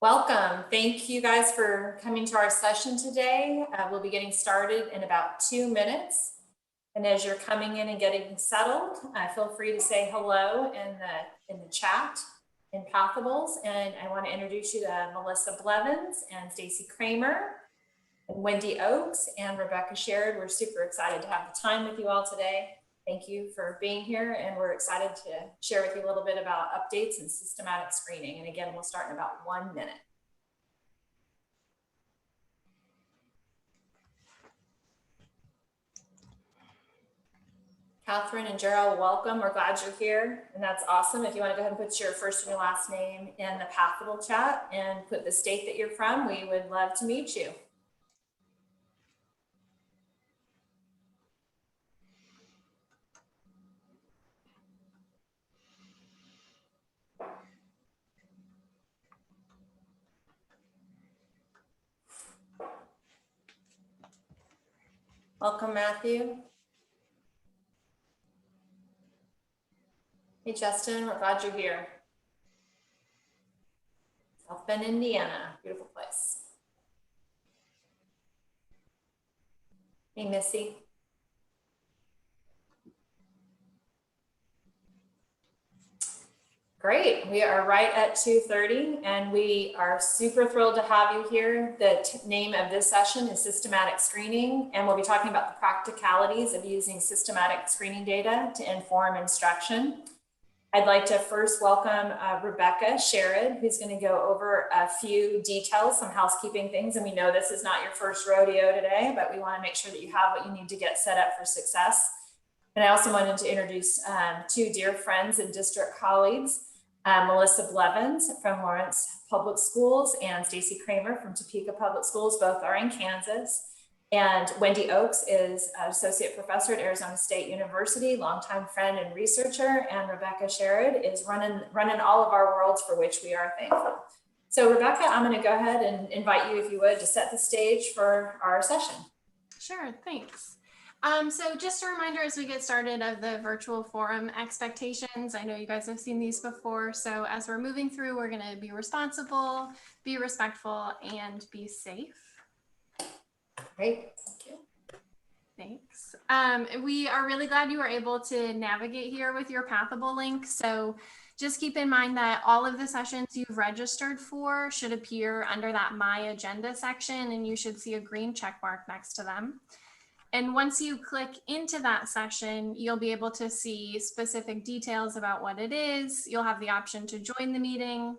Welcome. Thank you guys for coming to our session today. We'll be getting started in about 2 minutes. And as you're coming in and getting settled, feel free to say hello in the chat in Pathables. And I want to introduce you to Melissa Blevins and Stacy Kramer and Wendy Oakes and Rebecca Sherrod. We're super excited to have the time with you all today. Thank you for being here, and we're excited to share with you a little bit about updates and systematic screening. And again, we'll start in about 1 minute. Catherine and Gerald, welcome. We're glad you're here, and that's awesome. If you want to go ahead and put your first and your last name in the Pathable chat and put the state that you're from, we would love to meet you. Welcome, Matthew. Hey, Justin, we're glad you're here. South Bend, Indiana, beautiful place. Hey, Missy. Great, we are right at 2:30 and we are super thrilled to have you here. The name of this session is Systematic Screening, and we'll be talking about the practicalities of using systematic screening data to inform instruction. I'd like to first welcome Rebecca Sherrod, who's going to go over a few details, some housekeeping things. And we know this is not your first rodeo today, but we want to make sure that you have what you need to get set up for success. And I also wanted to introduce two dear friends and district colleagues, Melissa Blevins from Lawrence Public Schools and Stacy Kramer from Topeka Public Schools. Both are in Kansas. And Wendy Oakes is an associate professor at Arizona State University, longtime friend and researcher. And Rebecca Sherrod is running all of our worlds, for which we are thankful. So Rebecca, I'm going to go ahead and invite you, if you would, to set the stage for our session. Sure, thanks. So just a reminder as we get started of the virtual forum expectations. I know you guys have seen these before. So as we're moving through, we're going to be responsible, be respectful, and be safe. Great, thank you. Thanks. We are really glad you were able to navigate here with your Pathable link. So just keep in mind that all of the sessions you've registered for should appear under that My Agenda section, and you should see a green check mark next to them. And once you click into that session, you'll be able to see specific details about what it is. You'll have the option to join the meeting,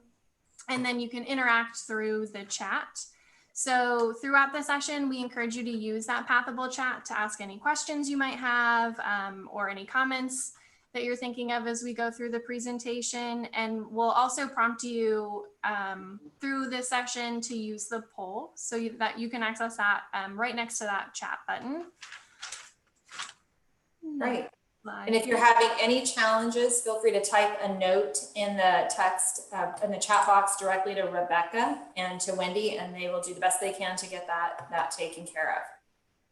and then you can interact through the chat. So throughout the session, we encourage you to use that Pathable chat to ask any questions you might have or any comments that you're thinking of as we go through the presentation. And we'll also prompt you through this session to use the poll so that you can access that right next to that chat button. Great. And if you're having any challenges, feel free to type a note in the text, in the chat box directly to Rebecca and to Wendy, and they will do the best they can to get that taken care of.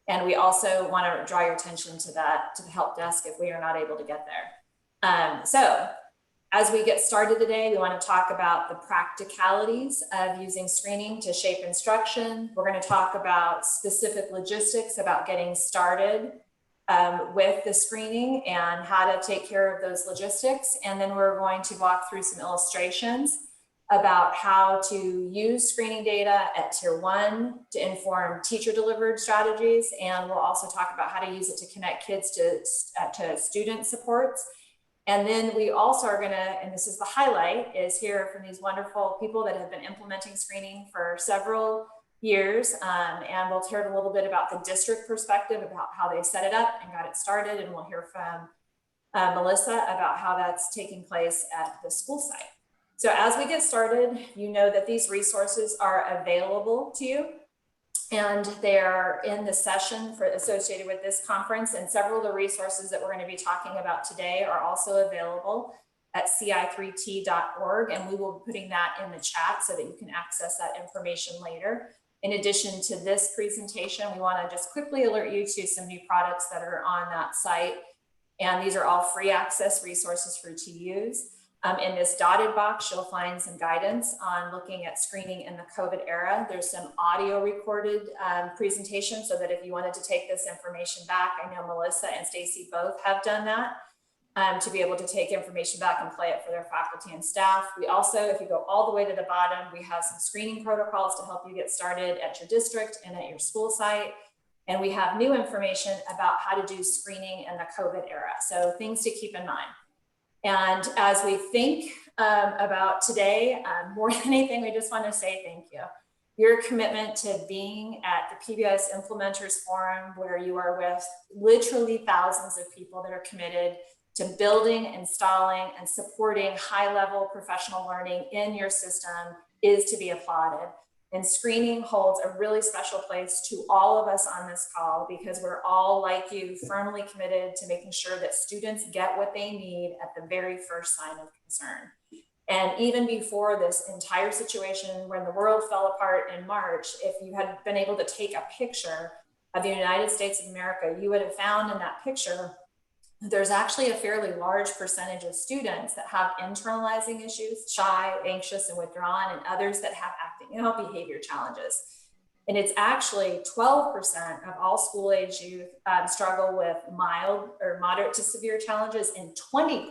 And we also want to draw your attention to that, to the help desk if we are not able to get there. So as we get started today, we want to talk about the practicalities of using screening to shape instruction. We're going to talk about specific logistics about getting started with the screening and how to take care of those logistics. And then we're going to walk through some illustrations about how to use screening data at Tier 1 to inform teacher-delivered strategies. And we'll also talk about how to use it to connect kids to student supports. And then we also are gonna, and this is the highlight, is hear from these wonderful people that have been implementing screening for several years. And we'll hear a little bit about the district perspective about how they set it up and got it started. And we'll hear from Melissa about how that's taking place at the school site. So as we get started, you know that these resources are available to you, and they are in the session associated with this conference, and several of the resources that we're going to be talking about today are also available at ci3t.org, and we will be putting that in the chat so that you can access that information later. In addition to this presentation, we want to just quickly alert you to some new products that are on that site, and these are all free access resources for you to use. In this dotted box, you'll find some guidance on looking at screening in the COVID era. There's some audio recorded presentation so that if you wanted to take this information back, I know Melissa and Stacy both have done that, to be able to take information back and play it for their faculty and staff. We also, if you go all the way to the bottom, we have some screening protocols to help you get started at your district and at your school site. And we have new information about how to do screening in the COVID era. So things to keep in mind. And as we think about today, more than anything, we just want to say thank you. Your commitment to being at the PBIS Implementers Forum, where you are with literally thousands of people that are committed to building, installing, and supporting high-level professional learning in your system, is to be applauded. And screening holds a really special place to all of us on this call, because we're all, like you, firmly committed to making sure that students get what they need at the very first sign of concern. And even before this entire situation, when the world fell apart in March, if you had been able to take a picture of the United States of America, you would have found in that picture there's actually a fairly large percentage of students that have internalizing issues, shy, anxious, and withdrawn, and others that have acting out behavior challenges. And it's actually 12% of all school-age youth struggle with mild or moderate to severe challenges, and 20%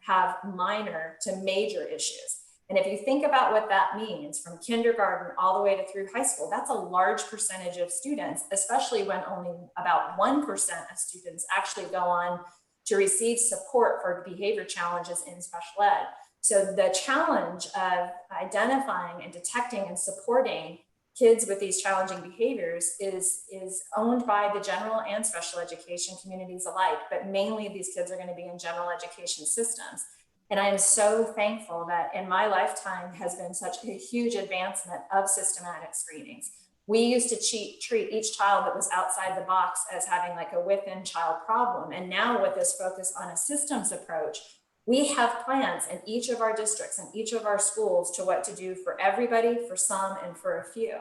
have minor to major issues. And if you think about what that means from kindergarten all the way to through high school, that's a large percentage of students, especially when only about 1% of students actually go on to receive support for behavior challenges in special ed. So the challenge of identifying and detecting and supporting kids with these challenging behaviors is owned by the general and special education communities alike, but mainly these kids are going to be in general education systems. And I am so thankful that in my lifetime has been such a huge advancement of systematic screenings. We used to treat each child that was outside the box as having like a within child problem. And now with this focus on a systems approach, we have plans in each of our districts and each of our schools to what to do for everybody, for some, and for a few.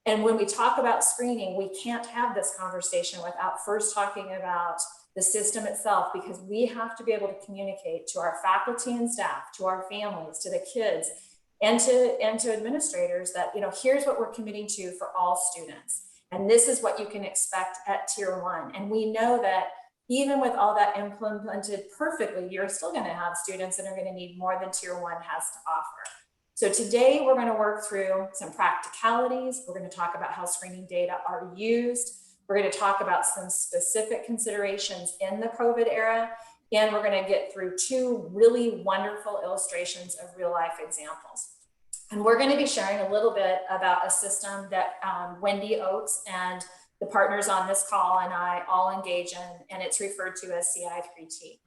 And when we talk about screening, we can't have this conversation without first talking about the system itself, because we have to be able to communicate to our faculty and staff, to our families, to the kids, and to administrators that, here's what we're committing to for all students. And this is what you can expect at Tier 1. And we know that even with all that implemented perfectly, you're still going to have students that are going to need more than Tier 1 has to offer. So today we're going to work through some practicalities. We're going to talk about how screening data are used. We're going to talk about some specific considerations in the COVID era. And we're going to get through two really wonderful illustrations of real life examples. And we're going to be sharing a little bit about a system that Wendy Oates and the partners on this call and I all engage in, and it's referred to as CI3T.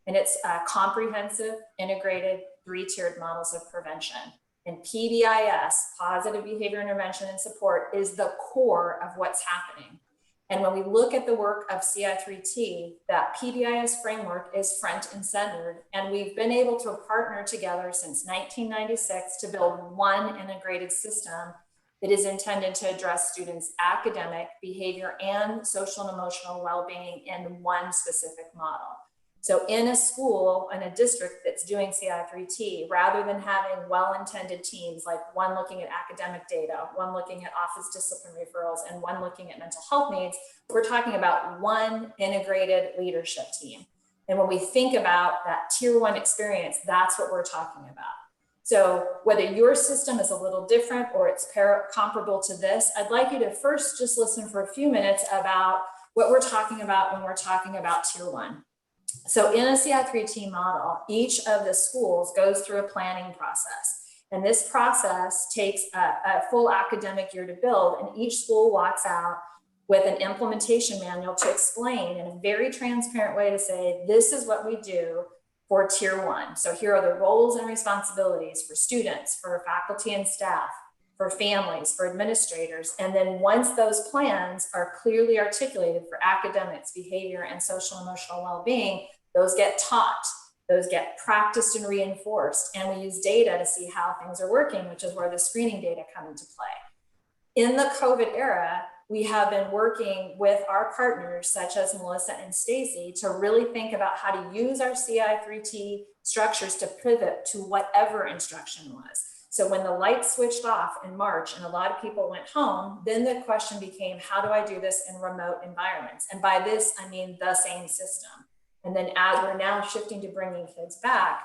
And it's comprehensive, integrated, three-tiered models of prevention. And PBIS, positive behavior intervention and support, is the core of what's happening. And when we look at the work of CI3T, that PBIS framework is front and centered. And we've been able to partner together since 1996 to build one integrated system that is intended to address students' academic, behavior, and social and emotional well-being in one specific model. So in a school, in a district that's doing CI3T, rather than having well-intended teams, like one looking at academic data, one looking at office discipline referrals, and one looking at mental health needs, we're talking about one integrated leadership team. And when we think about that Tier 1 experience, that's what we're talking about. So whether your system is a little different or it's comparable to this, I'd like you to first just listen for a few minutes about what we're talking about when we're talking about Tier 1. So in a CI3T model, each of the schools goes through a planning process. And this process takes a full academic year to build, and each school walks out with an implementation manual to explain in a very transparent way to say, this is what we do for Tier 1. So here are the roles and responsibilities for students, for faculty and staff, for families, for administrators. And then once those plans are clearly articulated for academics, behavior, and social and emotional well-being, those get taught, those get practiced and reinforced. And we use data to see how things are working, which is where the screening data come into play. In the COVID era, we have been working with our partners, such as Melissa and Stacy, to really think about how to use our CI3T structures to pivot to whatever instruction was. So when the lights switched off in March and a lot of people went home, then the question became, how do I do this in remote environments? And by this, I mean the same system. And then as we're now shifting to bringing kids back,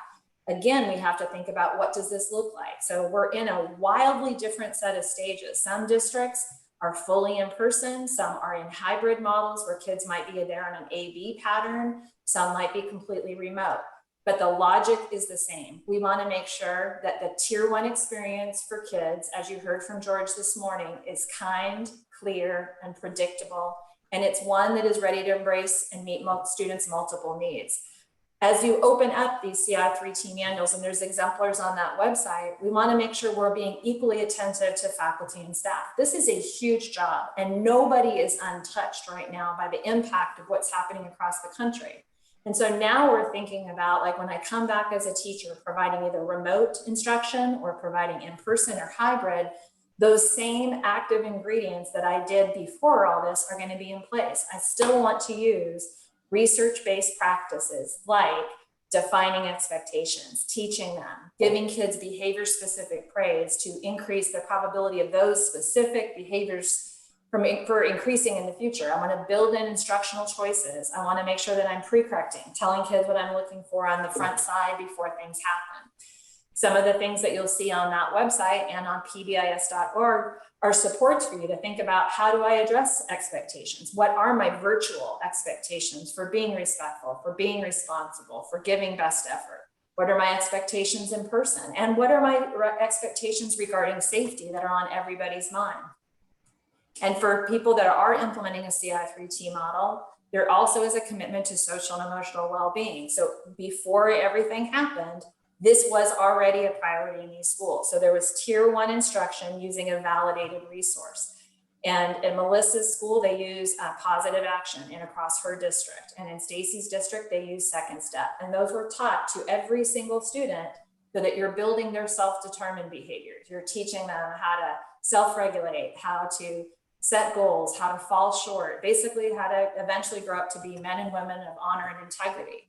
again, we have to think about what does this look like? So we're in a wildly different set of stages. Some districts are fully in person, some are in hybrid models where kids might be there on an A-B pattern, some might be completely remote. But the logic is the same. We want to make sure that the tier 1 experience for kids, as you heard from George this morning, is kind, clear, and predictable. And it's one that is ready to embrace and meet students' multiple needs. As you open up these CI3T manuals, and there's exemplars on that website, we want to make sure we're being equally attentive to faculty and staff. This is a huge job, and nobody is untouched right now by the impact of what's happening across the country. And so now we're thinking about, like, when I come back as a teacher, providing either remote instruction or providing in-person or hybrid, those same active ingredients that I did before all this are going to be in place. I still want to use research-based practices like defining expectations, teaching them, giving kids behavior-specific praise to increase the probability of those specific behaviors for increasing in the future. I want to build in instructional choices. I want to make sure that I'm pre-correcting, telling kids what I'm looking for on the front side before things happen. Some of the things that you'll see on that website and on pbis.org are supports for you to think about, how do I address expectations? What are my virtual expectations for being respectful, for being responsible, for giving best effort? What are my expectations in person? And what are my expectations regarding safety that are on everybody's mind? And for people that are implementing a CI3T model, there also is a commitment to social and emotional well-being. So before everything happened, this was already a priority in these schools. So there was tier 1 instruction using a validated resource. And in Melissa's school, they use positive action in across her district. And in Stacy's district, they use second step. And those were taught to every single student so that you're building their self-determined behaviors. You're teaching them how to self-regulate, how to set goals, how to fall short, basically how to eventually grow up to be men and women of honor and integrity.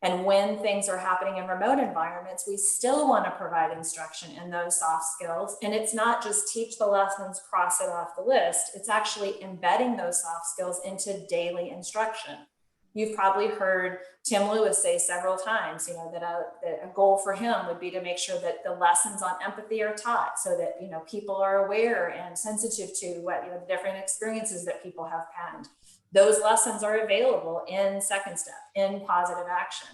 And when things are happening in remote environments, we still want to provide instruction in those soft skills. And it's not just teach the lessons, cross it off the list. It's actually embedding those soft skills into daily instruction. You've probably heard Tim Lewis say several times, that a goal for him would be to make sure that the lessons on empathy are taught so that, people are aware and sensitive to what, the different experiences that people have had. Those lessons are available in second step, in positive action.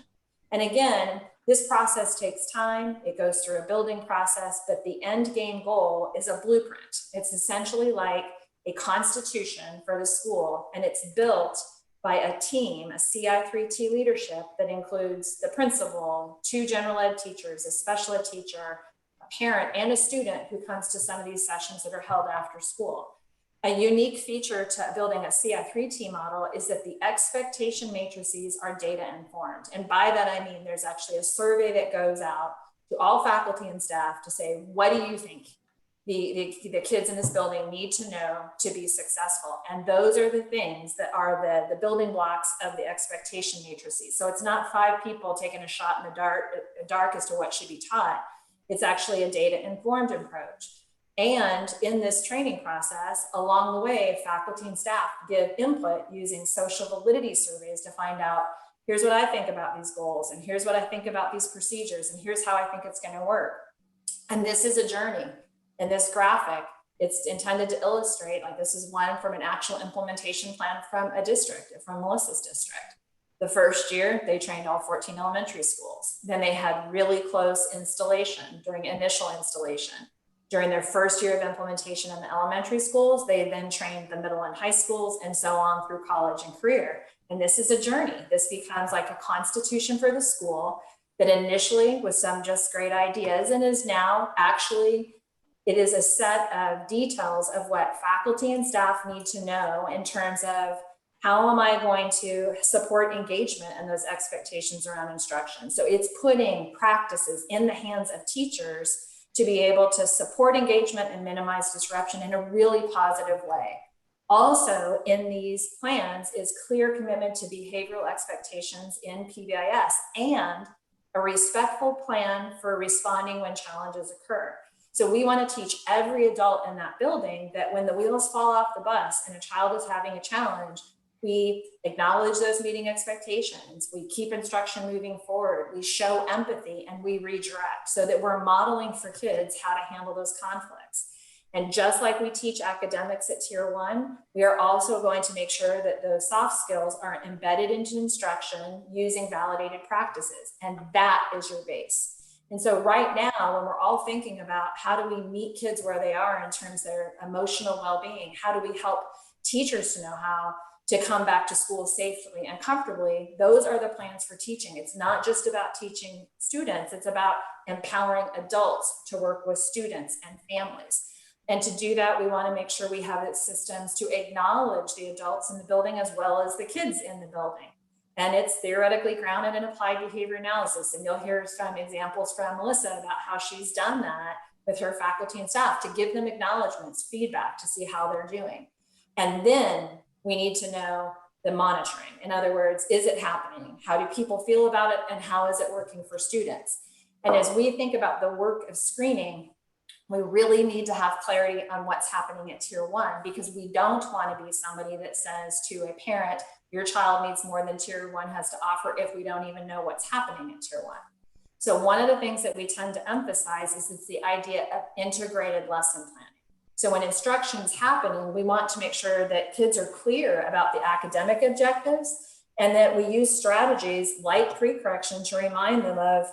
And again, this process takes time. It goes through a building process, but the end game goal is a blueprint. It's essentially like a constitution for the school, and it's built by a team, a CI3T leadership that includes the principal, 2 general ed teachers, a special ed teacher, a parent, and a student who comes to some of these sessions that are held after school. A unique feature to building a CI3T model is that the expectation matrices are data informed. And by that, I mean there's actually a survey that goes out to all faculty and staff to say, what do you think the kids in this building need to know to be successful? And those are the things that are the building blocks of the expectation matrices. So it's not 5 people taking a shot in the dark as to what should be taught. It's actually a data-informed approach. And in this training process, along the way, faculty and staff give input using social validity surveys to find out, here's what I think about these goals, and here's what I think about these procedures, and here's how I think it's going to work. And this is a journey. In this graphic, it's intended to illustrate, like, this is one from an actual implementation plan from a district, from Melissa's district. The first year, they trained all 14 elementary schools. Then they had really close installation during initial installation. During their first year of implementation in the elementary schools, they then trained the middle and high schools, and so on through college and career. And this is a journey. This becomes like a constitution for the school that initially was some just great ideas and is now actually, it is a set of details of what faculty and staff need to know in terms of how am I going to support engagement and those expectations around instruction. So it's putting practices in the hands of teachers to be able to support engagement and minimize disruption in a really positive way. Also in these plans is clear commitment to behavioral expectations in PBIS and a respectful plan for responding when challenges occur. So we want to teach every adult in that building that when the wheels fall off the bus and a child is having a challenge, we acknowledge those meeting expectations, we keep instruction moving forward, we show empathy, and we redirect, so that we're modeling for kids how to handle those conflicts. And just like we teach academics at Tier 1, we are also going to make sure that those soft skills are embedded into instruction using validated practices. And that is your base. And so right now, when we're all thinking about how do we meet kids where they are in terms of their emotional well-being, how do we help teachers to know how to come back to school safely and comfortably, those are the plans for teaching. It's not just about teaching students, it's about empowering adults to work with students and families. And to do that, we want to make sure we have systems to acknowledge the adults in the building as well as the kids in the building. And it's theoretically grounded in applied behavior analysis. And you'll hear some examples from Melissa about how she's done that with her faculty and staff to give them acknowledgements, feedback to see how they're doing. And then we need to know the monitoring. In other words, is it happening? How do people feel about it? And how is it working for students? And as we think about the work of screening, we really need to have clarity on what's happening at Tier 1, because we don't want to be somebody that says to a parent, your child needs more than Tier 1 has to offer if we don't even know what's happening at Tier 1. So one of the things that we tend to emphasize is it's the idea of integrated lesson planning. So when instruction's happening, we want to make sure that kids are clear about the academic objectives and that we use strategies like pre-correction to remind them of,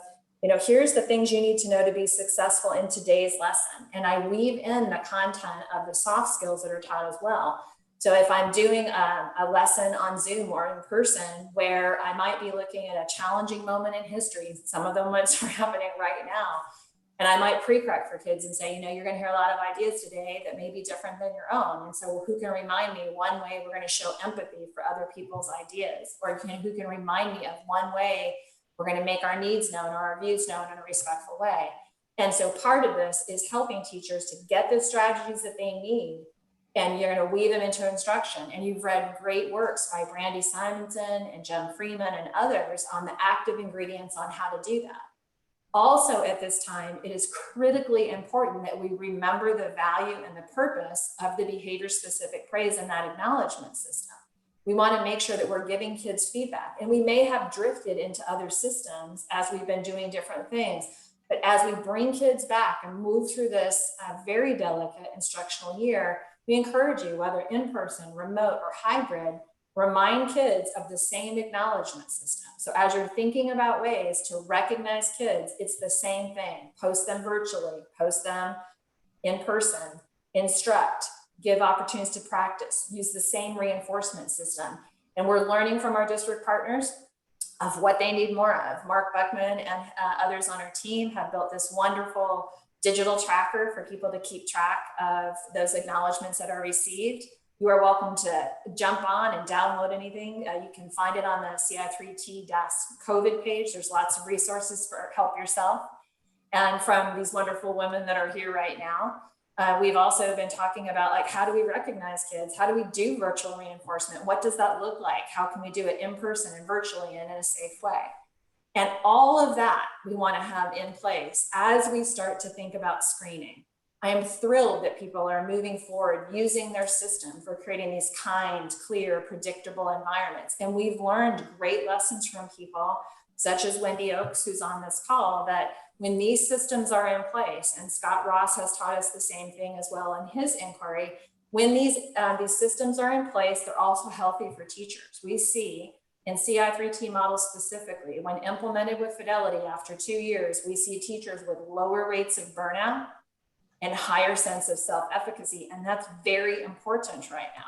here's the things you need to know to be successful in today's lesson. And I weave in the content of the soft skills that are taught as well. So if I'm doing a lesson on Zoom or in person where I might be looking at a challenging moment in history, some of them are happening right now, and I might pre-correct for kids and say, you're going to hear a lot of ideas today that may be different than your own. And so who can remind me one way we're going to show empathy for other people's ideas? Or who can remind me of one way we're going to make our needs known or our views known in a respectful way? And so part of this is helping teachers to get the strategies that they need, and you're going to weave them into instruction. And you've read great works by Brandy Simonson and Jen Freeman and others on the active ingredients on how to do that. Also at this time, it is critically important that we remember the value and the purpose of the behavior-specific praise in that acknowledgement system. We want to make sure that we're giving kids feedback, and we may have drifted into other systems as we've been doing different things. But as we bring kids back and move through this very delicate instructional year, we encourage you, whether in person, remote, or hybrid, remind kids of the same acknowledgement system. So as you're thinking about ways to recognize kids, it's the same thing. Post them virtually, post them in person, instruct, give opportunities to practice, use the same reinforcement system. And we're learning from our district partners of what they need more of. Mark Buckman and others on our team have built this wonderful digital tracker for people to keep track of those acknowledgements that are received. You are welcome to jump on and download anything. You can find it on the CI3T-COVID page. There's lots of resources for help yourself. And from these wonderful women that are here right now, we've also been talking about how do we recognize kids? How do we do virtual reinforcement? What does that look like? How can we do it in person and virtually and in a safe way? And all of that we want to have in place as we start to think about screening. I am thrilled that people are moving forward using their system for creating these kind, clear, predictable environments. And we've learned great lessons from people such as Wendy Oakes, who's on this call, that when these systems are in place, and Scott Ross has taught us the same thing as well in his inquiry, when these systems are in place, they're also healthy for teachers. We see in CI3T models specifically, when implemented with fidelity after 2 years, we see teachers with lower rates of burnout and higher sense of self-efficacy. And that's very important right now.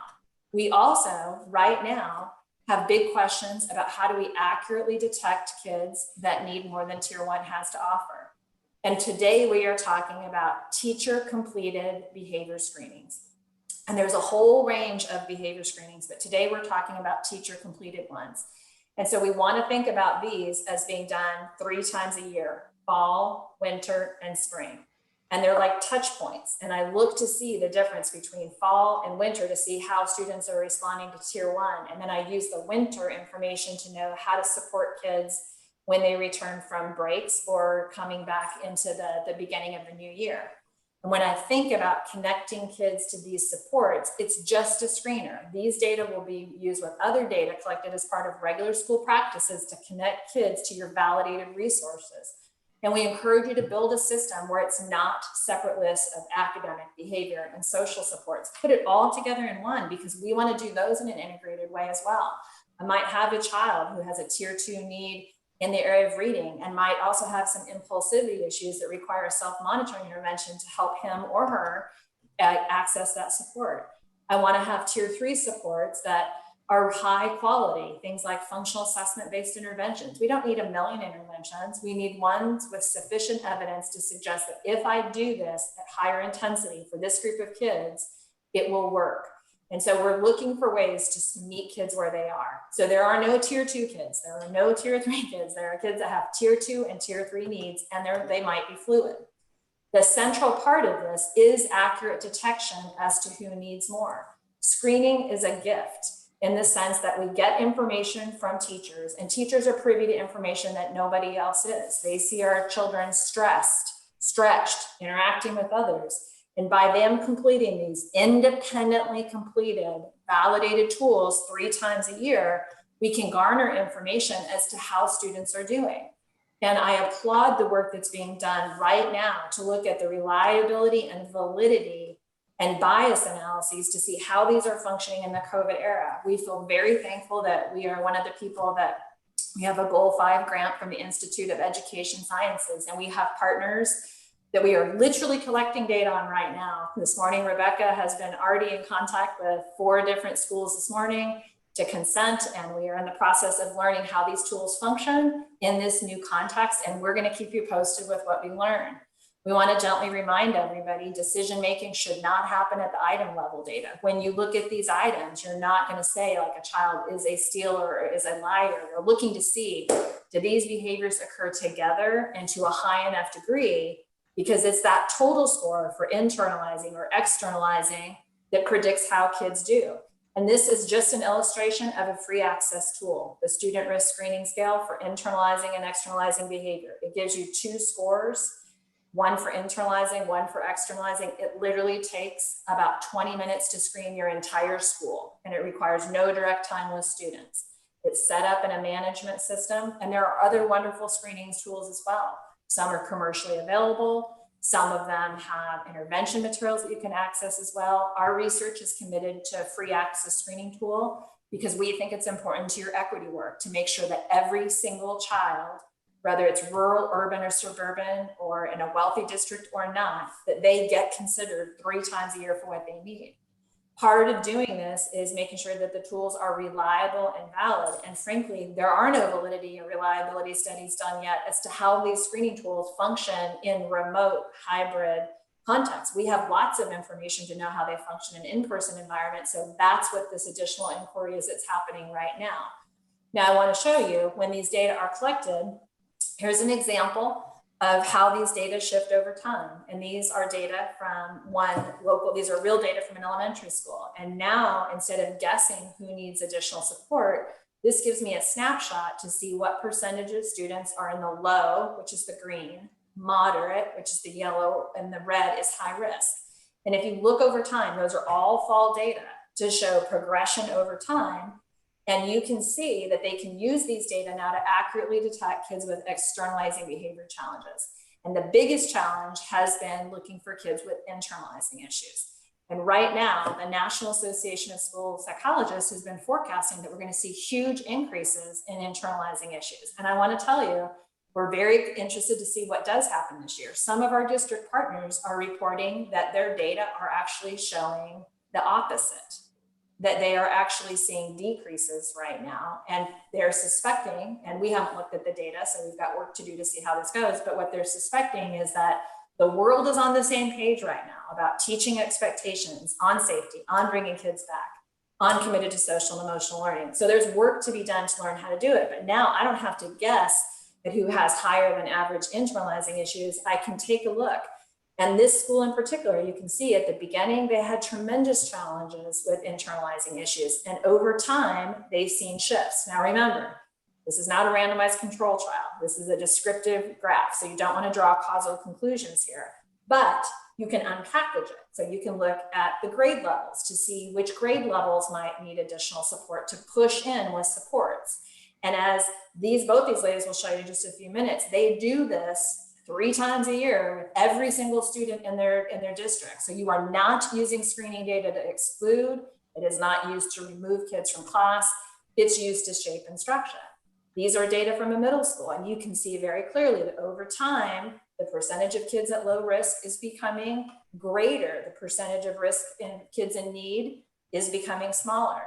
We also, right now, have big questions about how do we accurately detect kids that need more than Tier 1 has to offer. And today we are talking about teacher-completed behavior screenings. And there's a whole range of behavior screenings, but today we're talking about teacher-completed ones. And so we want to think about these as being done 3 times a year: fall, winter, and spring. And they're like touch points. And I look to see the difference between fall and winter to see how students are responding to tier 1. And then I use the winter information to know how to support kids when they return from breaks or coming back into the beginning of the new year. And when I think about connecting kids to these supports, it's just a screener. These data will be used with other data collected as part of regular school practices to connect kids to your validated resources. And we encourage you to build a system where it's not separate lists of academic, behavior, and social supports. Put it all together in one, because we want to do those in an integrated way as well. I might have a child who has a tier 2 need in the area of reading and might also have some impulsivity issues that require self-monitoring intervention to help him or her access that support. I want to have tier 3 supports that are high quality, things like functional assessment-based interventions. We don't need a million interventions. We need ones with sufficient evidence to suggest that if I do this at higher intensity for this group of kids, it will work. And so we're looking for ways to meet kids where they are. So there are no tier 2 kids. There are no tier 3 kids. There are kids that have tier 2 and tier 3 needs, and they might be fluid. The central part of this is accurate detection as to who needs more. Screening is a gift in the sense that we get information from teachers, and teachers are privy to information that nobody else is. They see our children stressed, stretched, interacting with others. And by them completing these independently completed, validated tools 3 times a year, we can garner information as to how students are doing. And I applaud the work that's being done right now to look at the reliability and validity and bias analyses to see how these are functioning in the COVID era. We feel very thankful that we are one of the people that we have a Goal 5 grant from the Institute of Education Sciences, and we have partners that we are literally collecting data on right now. This morning, Rebecca has been already in contact with 4 different schools this morning to consent, and we are in the process of learning how these tools function in this new context, and we're going to keep you posted with what we learn. We want to gently remind everybody, decision-making should not happen at the item level data. When you look at these items, you're not going to say like a child is a stealer or is a liar. You're looking to see, do these behaviors occur together and to a high enough degree, because it's that total score for internalizing or externalizing that predicts how kids do. And this is just an illustration of a free access tool, the Student Risk Screening Scale for internalizing and externalizing behavior. It gives you 2 scores, one for internalizing, one for externalizing. It literally takes about 20 minutes to screen your entire school, and it requires no direct time with students. It's set up in a management system, and there are other wonderful screening tools as well. Some are commercially available. Some of them have intervention materials that you can access as well. Our research is committed to a free access screening tool because we think it's important to your equity work to make sure that every single child, whether it's rural, urban, or suburban, or in a wealthy district or not, that they get considered 3 times a year for what they need. Part of doing this is making sure that the tools are reliable and valid. And frankly, there are no validity or reliability studies done yet as to how these screening tools function in remote hybrid contexts. We have lots of information to know how they function in in-person environments. So that's what this additional inquiry is that's happening right now. Now I want to show you when these data are collected. Here's an example of how these data shift over time. And these are data from these are real data from an elementary school. And now, instead of guessing who needs additional support, this gives me a snapshot to see what percentage of students are in the low, which is the green, moderate, which is the yellow, and the red is high risk. And if you look over time, those are all fall data to show progression over time. And you can see that they can use these data now to accurately detect kids with externalizing behavior challenges. And the biggest challenge has been looking for kids with internalizing issues. And right now, the National Association of School Psychologists has been forecasting that we're going to see huge increases in internalizing issues. And I want to tell you, we're very interested to see what does happen this year. Some of our district partners are reporting that their data are actually showing the opposite, that they are actually seeing decreases right now. And they're suspecting, and we haven't looked at the data, so we've got work to do to see how this goes, but what they're suspecting is that the world is on the same page right now about teaching expectations on safety, on bringing kids back, on committed to social and emotional learning. So there's work to be done to learn how to do it. But now I don't have to guess at who has higher than average internalizing issues. I can take a look. And this school in particular, you can see at the beginning, they had tremendous challenges with internalizing issues. And over time, they've seen shifts. Now remember, this is not a randomized control trial. This is a descriptive graph. So you don't want to draw causal conclusions here, but you can unpackage it. So you can look at the grade levels to see which grade levels might need additional support to push in with supports. And as both these ladies will show you in just a few minutes, they do this 3 times a year with every single student in their district. So you are not using screening data to exclude. It is not used to remove kids from class. It's used to shape instruction. These are data from a middle school, and you can see very clearly that over time, the percentage of kids at low risk is becoming greater. The percentage of risk in kids in need is becoming smaller.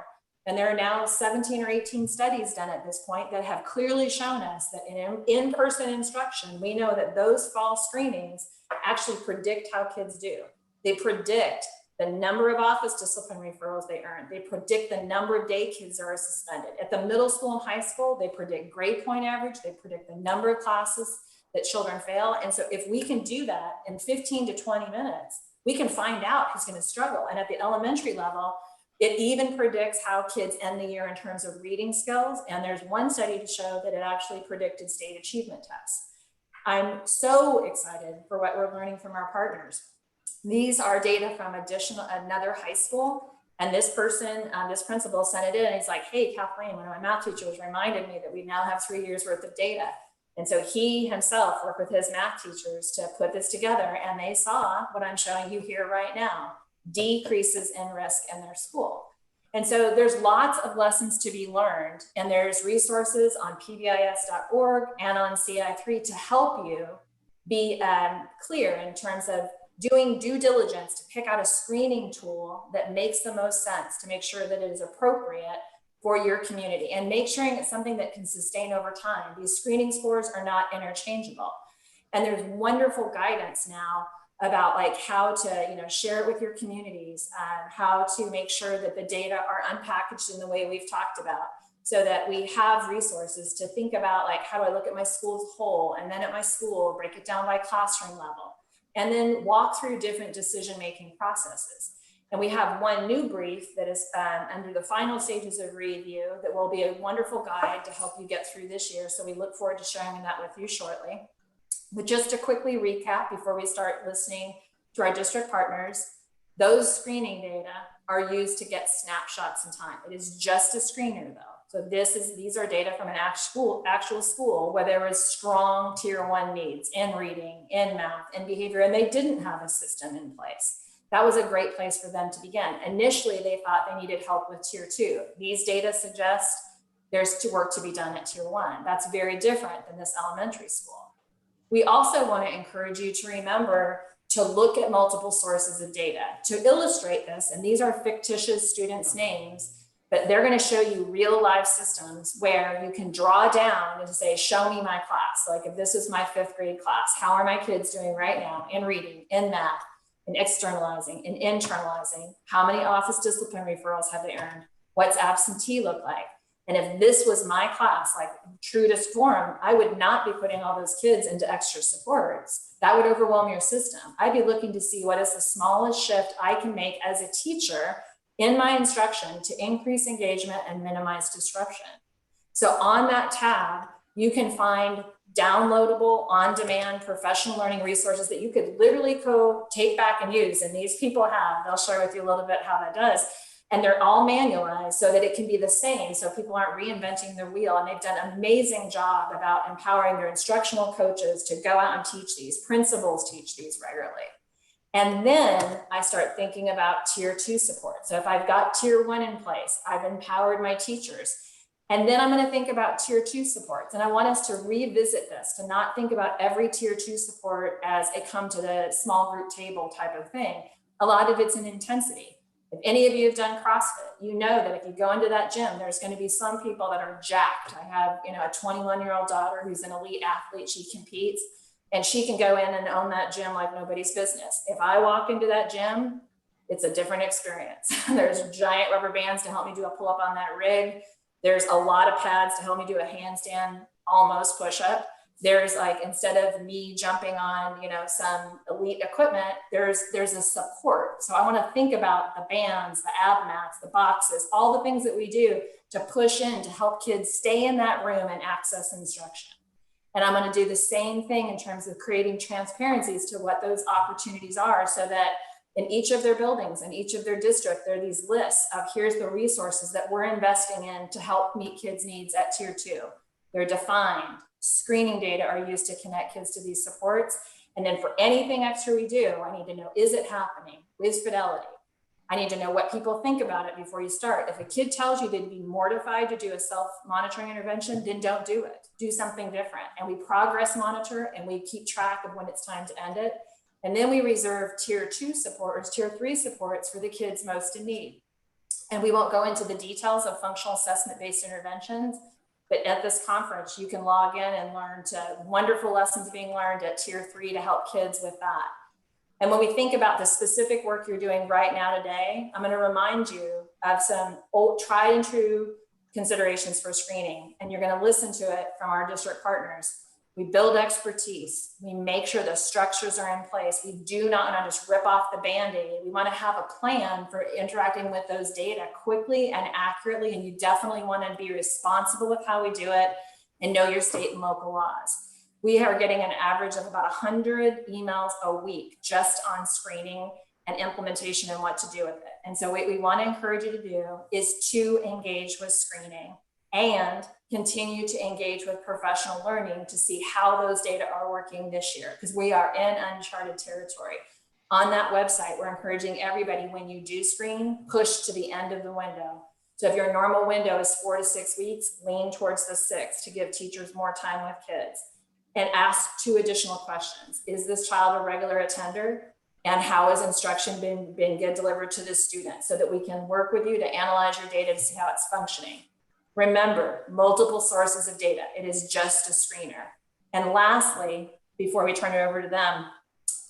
And there are now 17 or 18 studies done at this point that have clearly shown us that in in-person instruction, we know that those fall screenings actually predict how kids do. They predict the number of office discipline referrals they earn. They predict the number of day kids are suspended. At the middle school and high school, they predict grade point average. They predict the number of classes that children fail. And so if we can do that in 15 to 20 minutes, we can find out who's going to struggle. And at the elementary level, it even predicts how kids end the year in terms of reading skills. And there's one study to show that it actually predicted state achievement tests. I'm so excited for what we're learning from our partners. These are data from another high school. And this person, this principal sent it in and he's like, hey, Kathleen, one of my math teachers reminded me that we now have 3 years worth of data. And so he himself worked with his math teachers to put this together, and they saw what I'm showing you here right now, decreases in risk in their school. And so there's lots of lessons to be learned, and there's resources on pbis.org and on CI3 to help you be clear in terms of doing due diligence to pick out a screening tool that makes the most sense to make sure that it is appropriate for your community, and make sure it's something that can sustain over time. These screening scores are not interchangeable. And there's wonderful guidance now about like how to share it with your communities, how to make sure that the data are unpackaged in the way we've talked about, so that we have resources to think about like, how do I look at my school as a whole, and then at my school, break it down by classroom level, and then walk through different decision-making processes. And we have one new brief that is under the final stages of review that will be a wonderful guide to help you get through this year. So we look forward to sharing that with you shortly. But just to quickly recap before we start listening to our district partners, those screening data are used to get snapshots in time. It is just a screener though. So these are data from an actual school where there was strong tier 1 needs in reading, in math, in behavior, and they didn't have a system in place. That was a great place for them to begin. Initially, they thought they needed help with tier 2. These data suggest there's work to be done at tier 1. That's very different than this elementary school. We also want to encourage you to remember to look at multiple sources of data. To illustrate this, and these are fictitious students' names, but they're going to show you real life systems where you can draw down and say, show me my class. Like if this is my 5th grade class, how are my kids doing right now in reading, in math, in externalizing, in internalizing? How many office discipline referrals have they earned? What's absentee look like? And if this was my class, like true to form, I would not be putting all those kids into extra supports. That would overwhelm your system. I'd be looking to see what is the smallest shift I can make as a teacher in my instruction to increase engagement and minimize disruption. So on that tab, you can find downloadable, on-demand professional learning resources that you could literally go take back and use. And these people have, they'll share with you a little bit how that does. And they're all manualized so that it can be the same, so people aren't reinventing the wheel. And they've done an amazing job about empowering their instructional coaches to go out and teach these. Principals teach these regularly. And then I start thinking about tier 2 support. So if I've got tier 1 in place, I've empowered my teachers. And then I'm going to think about tier 2 supports. And I want us to revisit this, to not think about every tier 2 support as a come to the small group table type of thing. A lot of it's an intensity. If any of you have done CrossFit, you know that if you go into that gym, there's going to be some people that are jacked. I have, a 21-year-old daughter who's an elite athlete. She competes and she can go in and own that gym like nobody's business. If I walk into that gym, it's a different experience. There's giant rubber bands to help me do a pull-up on that rig. There's a lot of pads to help me do a handstand, almost push-up. There's like, instead of me jumping on, some elite equipment, there's a support. So I want to think about the bands, the ab mats, the boxes, all the things that we do to push in to help kids stay in that room and access instruction. And I'm going to do the same thing in terms of creating transparencies to what those opportunities are, so that in each of their buildings, in each of their district, there are these lists of here's the resources that we're investing in to help meet kids' needs at tier 2. They're defined. Screening data are used to connect kids to these supports. And then for anything extra we do, I need to know, is it happening with fidelity? I need to know what people think about it before you start. If a kid tells you they'd be mortified to do a self-monitoring intervention, then don't do it. Do something different. And we progress monitor and we keep track of when it's time to end it. And then we reserve tier 2 supports, tier 3 supports for the kids most in need. And we won't go into the details of functional assessment-based interventions, but at this conference, you can log in and learn to wonderful lessons being learned at tier 3 to help kids with that. And when we think about the specific work you're doing right now today, I'm going to remind you of some old tried and true considerations for screening. And you're going to listen to it from our district partners. We build expertise. We make sure the structures are in place. We do not want to just rip off the Band-Aid. We want to have a plan for interacting with those data quickly and accurately. And you definitely want to be responsible with how we do it and know your state and local laws. We are getting an average of about 100 emails a week just on screening and implementation and what to do with it. And so what we want to encourage you to do is to engage with screening and continue to engage with professional learning to see how those data are working this year, because we are in uncharted territory. On that website, we're encouraging everybody, when you do screen, push to the end of the window. So if your normal window is 4 to 6 weeks, lean towards the 6 to give teachers more time with kids. And ask 2 additional questions. Is this child a regular attender? And how has instruction been delivered to this student, so that we can work with you to analyze your data to see how it's functioning. Remember, multiple sources of data. It is just a screener. And lastly, before we turn it over to them,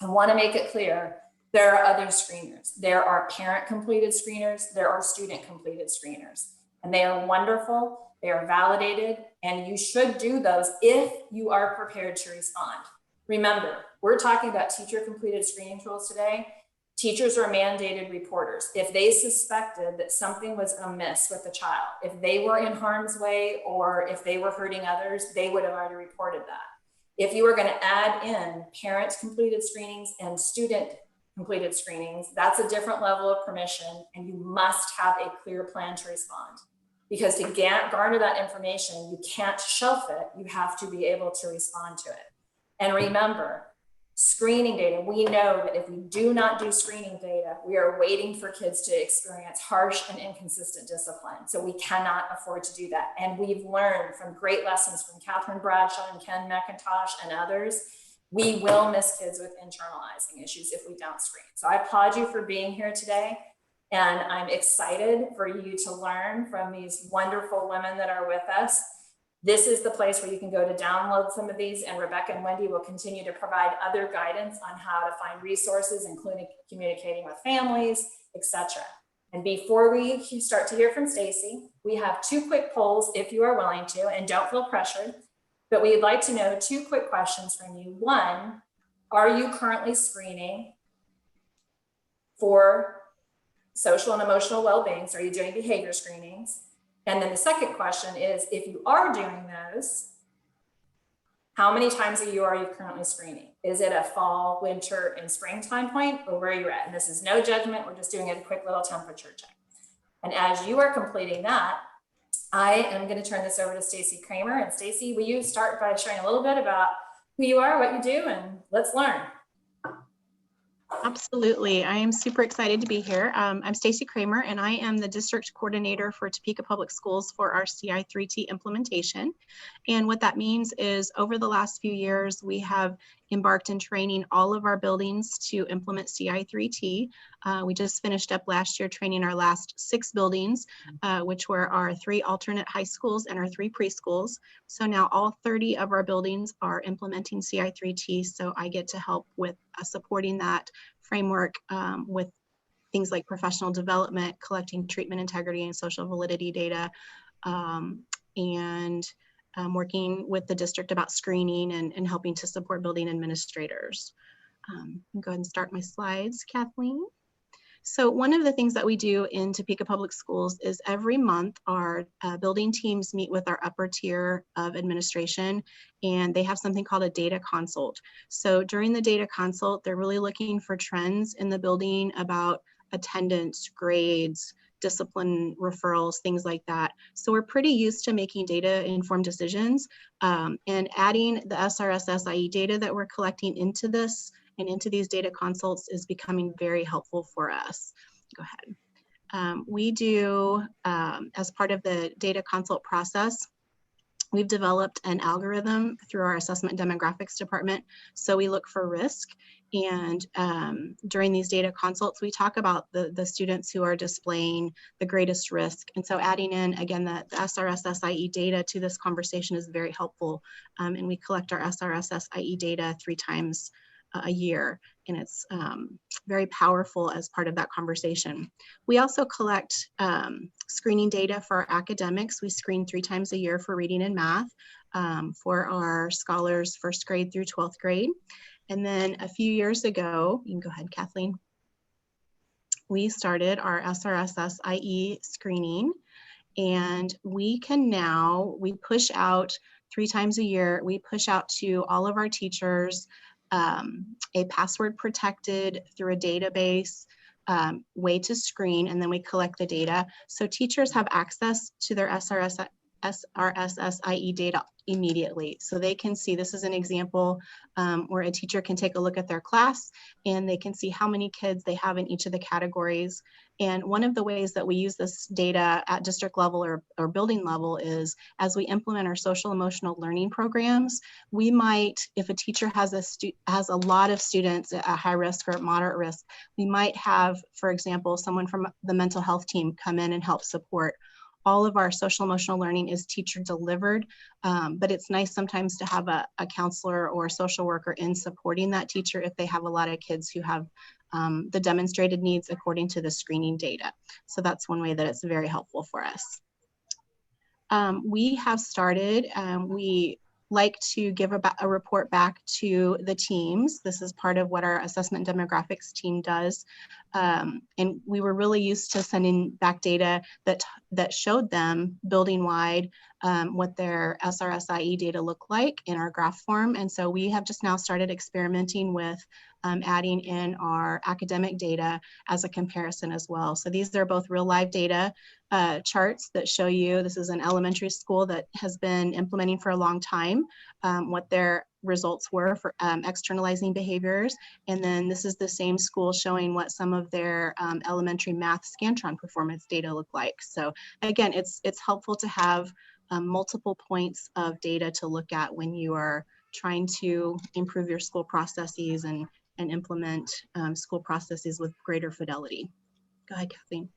I want to make it clear, there are other screeners. There are parent-completed screeners. There are student-completed screeners. And they are wonderful. They are validated, and you should do those if you are prepared to respond. Remember, we're talking about teacher-completed screening tools today. Teachers are mandated reporters. If they suspected that something was amiss with the child, if they were in harm's way or if they were hurting others, they would have already reported that. If you are going to add in parent-completed screenings and student-completed screenings, that's a different level of permission, and you must have a clear plan to respond. Because to garner that information, you can't shelf it. You have to be able to respond to it. And remember, screening data, we know that if we do not do screening data, we are waiting for kids to experience harsh and inconsistent discipline. So we cannot afford to do that. And we've learned from great lessons from Catherine Bradshaw and Ken McIntosh and others, we will miss kids with internalizing issues if we don't screen. So I applaud you for being here today. And I'm excited for you to learn from these wonderful women that are with us. This is the place where you can go to download some of these, and Rebecca and Wendy will continue to provide other guidance on how to find resources, including communicating with families, etc. And before we start to hear from Stacy, we have 2 quick polls if you are willing to, and don't feel pressured, but we'd like to know 2 quick questions from you. 1, are you currently screening for social and emotional well-being? So are you doing behavior screenings? And then the second question is, if you are doing those, how many times a year are you currently screening? Is it a fall, winter, and springtime point, or where you're at? And this is no judgment. We're just doing a quick little temperature check. And as you are completing that, I am going to turn this over to Stacy Kramer. And Stacy, will you start by sharing a little bit about who you are, what you do, and let's learn. Absolutely. I am super excited to be here. I'm Stacy Kramer, and I am the district coordinator for Topeka Public Schools for our CI3T implementation. And what that means is, over the last few years, we have embarked in training all of our buildings to implement CI3T. We just finished up last year training our last 6 buildings, which were our 3 alternate high schools and our 3 preschools. So now all 30 of our buildings are implementing CI3T. So I get to help with supporting that framework with things like professional development, collecting treatment integrity and social validity data, and working with the district about screening and helping to support building administrators. Go ahead and start my slides, Kathleen. So one of the things that we do in Topeka Public Schools is every month our building teams meet with our upper tier of administration, and they have something called a data consult. So during the data consult, they're really looking for trends in the building about attendance, grades, discipline referrals, things like that. So we're pretty used to making data-informed decisions, and adding the SRS SIE data that we're collecting into this and into these data consults is becoming very helpful for us. Go ahead. We do, as part of the data consult process, we've developed an algorithm through our assessment demographics department. So we look for risk, and during these data consults, we talk about the students who are displaying the greatest risk. And so adding in, again, the SRS SIE data to this conversation is very helpful. And we collect our SRS SIE data 3 times a year, and it's very powerful as part of that conversation. We also collect screening data for our academics. We screen 3 times a year for reading and math for our scholars 1st grade through 12th grade. And then a few years ago, you can go ahead, Kathleen, we started our SRS SIE screening, and we can now, we push out 3 times a year, we push out to all of our teachers a password protected through a database way to screen, and then we collect the data. So teachers have access to their SRS SIE data immediately. So they can see, this is an example where a teacher can take a look at their class and they can see how many kids they have in each of the categories. And one of the ways that we use this data at district level or building level is as we implement our social emotional learning programs, we might, if a teacher has a lot of students at high risk or at moderate risk, we might have, for example, someone from the mental health team come in and help support. All of our social emotional learning is teacher delivered, but it's nice sometimes to have a counselor or a social worker in supporting that teacher if they have a lot of kids who have the demonstrated needs according to the screening data. So that's one way that it's very helpful for us. We have started, we like to give a report back to the teams. This is part of what our assessment demographics team does. And we were really used to sending back data that showed them building wide what their SRSIE data look like in our graph form. And so we have just now started experimenting with adding in our academic data as a comparison as well. So these are both real live data charts that show you, this is an elementary school that has been implementing for a long time, what their results were for externalizing behaviors. And then this is the same school showing what some of their elementary math Scantron performance data look like. So again, it's helpful to have multiple points of data to look at when you are trying to improve your school processes and implement school processes with greater fidelity. Go ahead, Kathleen.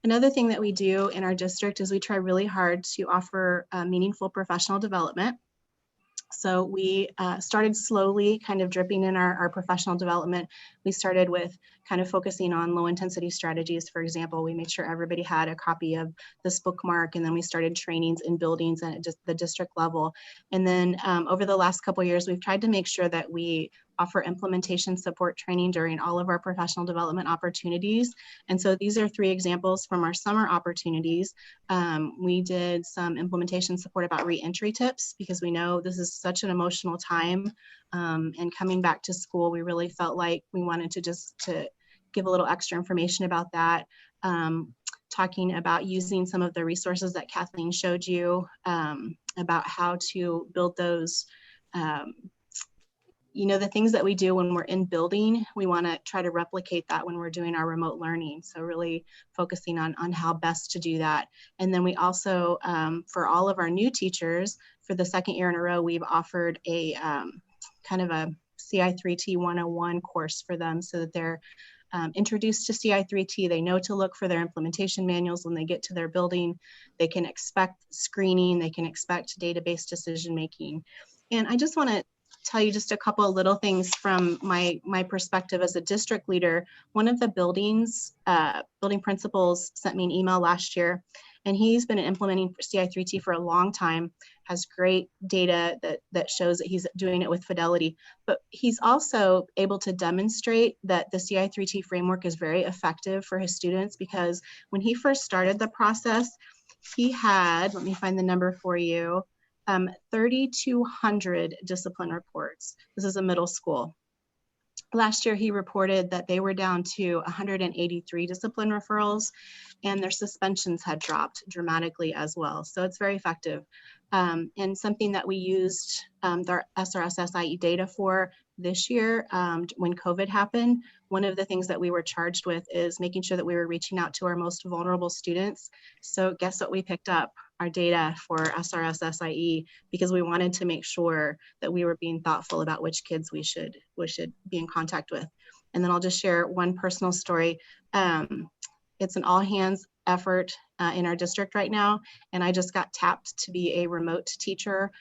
Another thing that we do in our district is we try really hard to offer meaningful professional development. So we started slowly kind of dripping in our professional development. We started with kind of focusing on low intensity strategies. For example, we made sure everybody had a copy of this bookmark, and then we started trainings in buildings and at just the district level. And then over the last couple of years, we've tried to make sure that we offer implementation support training during all of our professional development opportunities. And so these are 3 examples from our summer opportunities. We did some implementation support about re-entry tips because we know this is such an emotional time. And coming back to school, we really felt like we wanted to give a little extra information about that. Talking about using some of the resources that Kathleen showed you about how to build those you know, the things that we do when we're in building, we want to try to replicate that when we're doing our remote learning. So really focusing on how best to do that. And then we also, for all of our new teachers, for the 2nd year in a row, we've offered a kind of a CI3T 101 course for them so that they're introduced to CI3T. They know to look for their implementation manuals when they get to their building. They can expect screening, they can expect database decision making. And I just want to tell you just a couple of little things from my perspective as a district leader. One of the building principals sent me an email last year, and he's been implementing CI3T for a long time. has great data that shows that he's doing it with fidelity, but he's also able to demonstrate that the CI3T framework is very effective for his students, because when he first started the process, he had, let me find the number for you, 3,200 discipline reports. This is a middle school. Last year, he reported that they were down to 183 discipline referrals, and their suspensions had dropped dramatically as well. So it's very effective. And something that we used their SRSSIE data for this year, when COVID happened, one of the things that we were charged with is making sure that we were reaching out to our most vulnerable students. So guess what we picked up? Our data for SRSSIE, because we wanted to make sure that we were being thoughtful about which kids we should be in contact with. And then I'll just share one personal story. It's an all hands effort in our district right now. And I just got tapped to be a remote teacher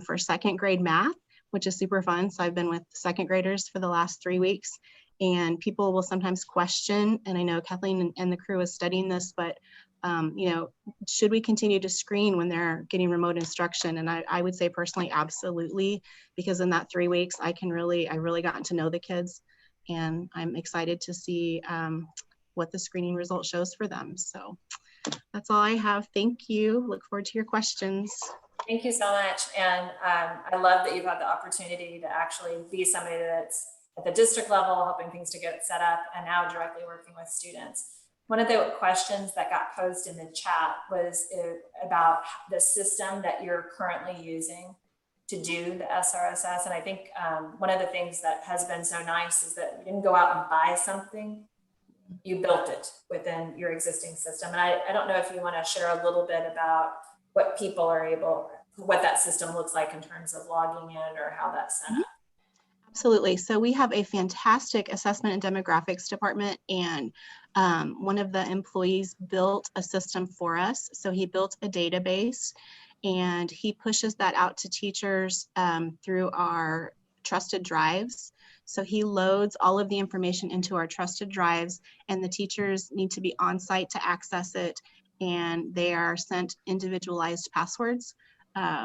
for second grade math, which is super fun. So I've been with second graders for the last 3 weeks, and people will sometimes question, and I know Kathleen and the crew is studying this, but you know, should we continue to screen when they're getting remote instruction? And I would say personally, absolutely, because in that 3 weeks, I really gotten to know the kids, and I'm excited to see what the screening result shows for them. So that's all I have. Thank you. Look forward to your questions. Thank you so much. And I love that you've had the opportunity to actually be somebody that's at the district level, helping things to get set up, and now directly working with students. One of the questions that got posed in the chat was about the system that you're currently using to do the SRSS. And I think one of the things that has been so nice is that you didn't go out and buy something, you built it within your existing system. And I don't know if you want to share a little bit about what people are what that system looks like in terms of logging in or how that's set up. Absolutely. So we have a fantastic assessment and demographics department, and one of the employees built a system for us. So he built a database, and he pushes that out to teachers through our trusted drives. So he loads all of the information into our trusted drives, and the teachers need to be on site to access it, and they are sent individualized passwords.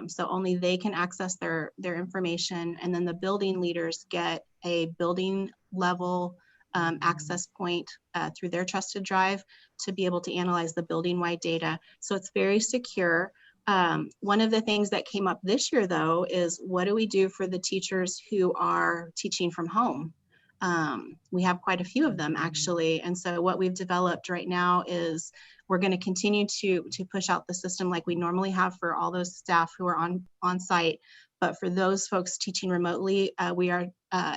So only they can access their information, and then the building leaders get a building level access point through their trusted drive to be able to analyze the building wide data. So it's very secure. One of the things that came up this year, though, is what do we do for the teachers who are teaching from home? We have quite a few of them, actually. And so what we've developed right now is we're going to continue to push out the system like we normally have for all those staff who are on site. But for those folks teaching remotely, we are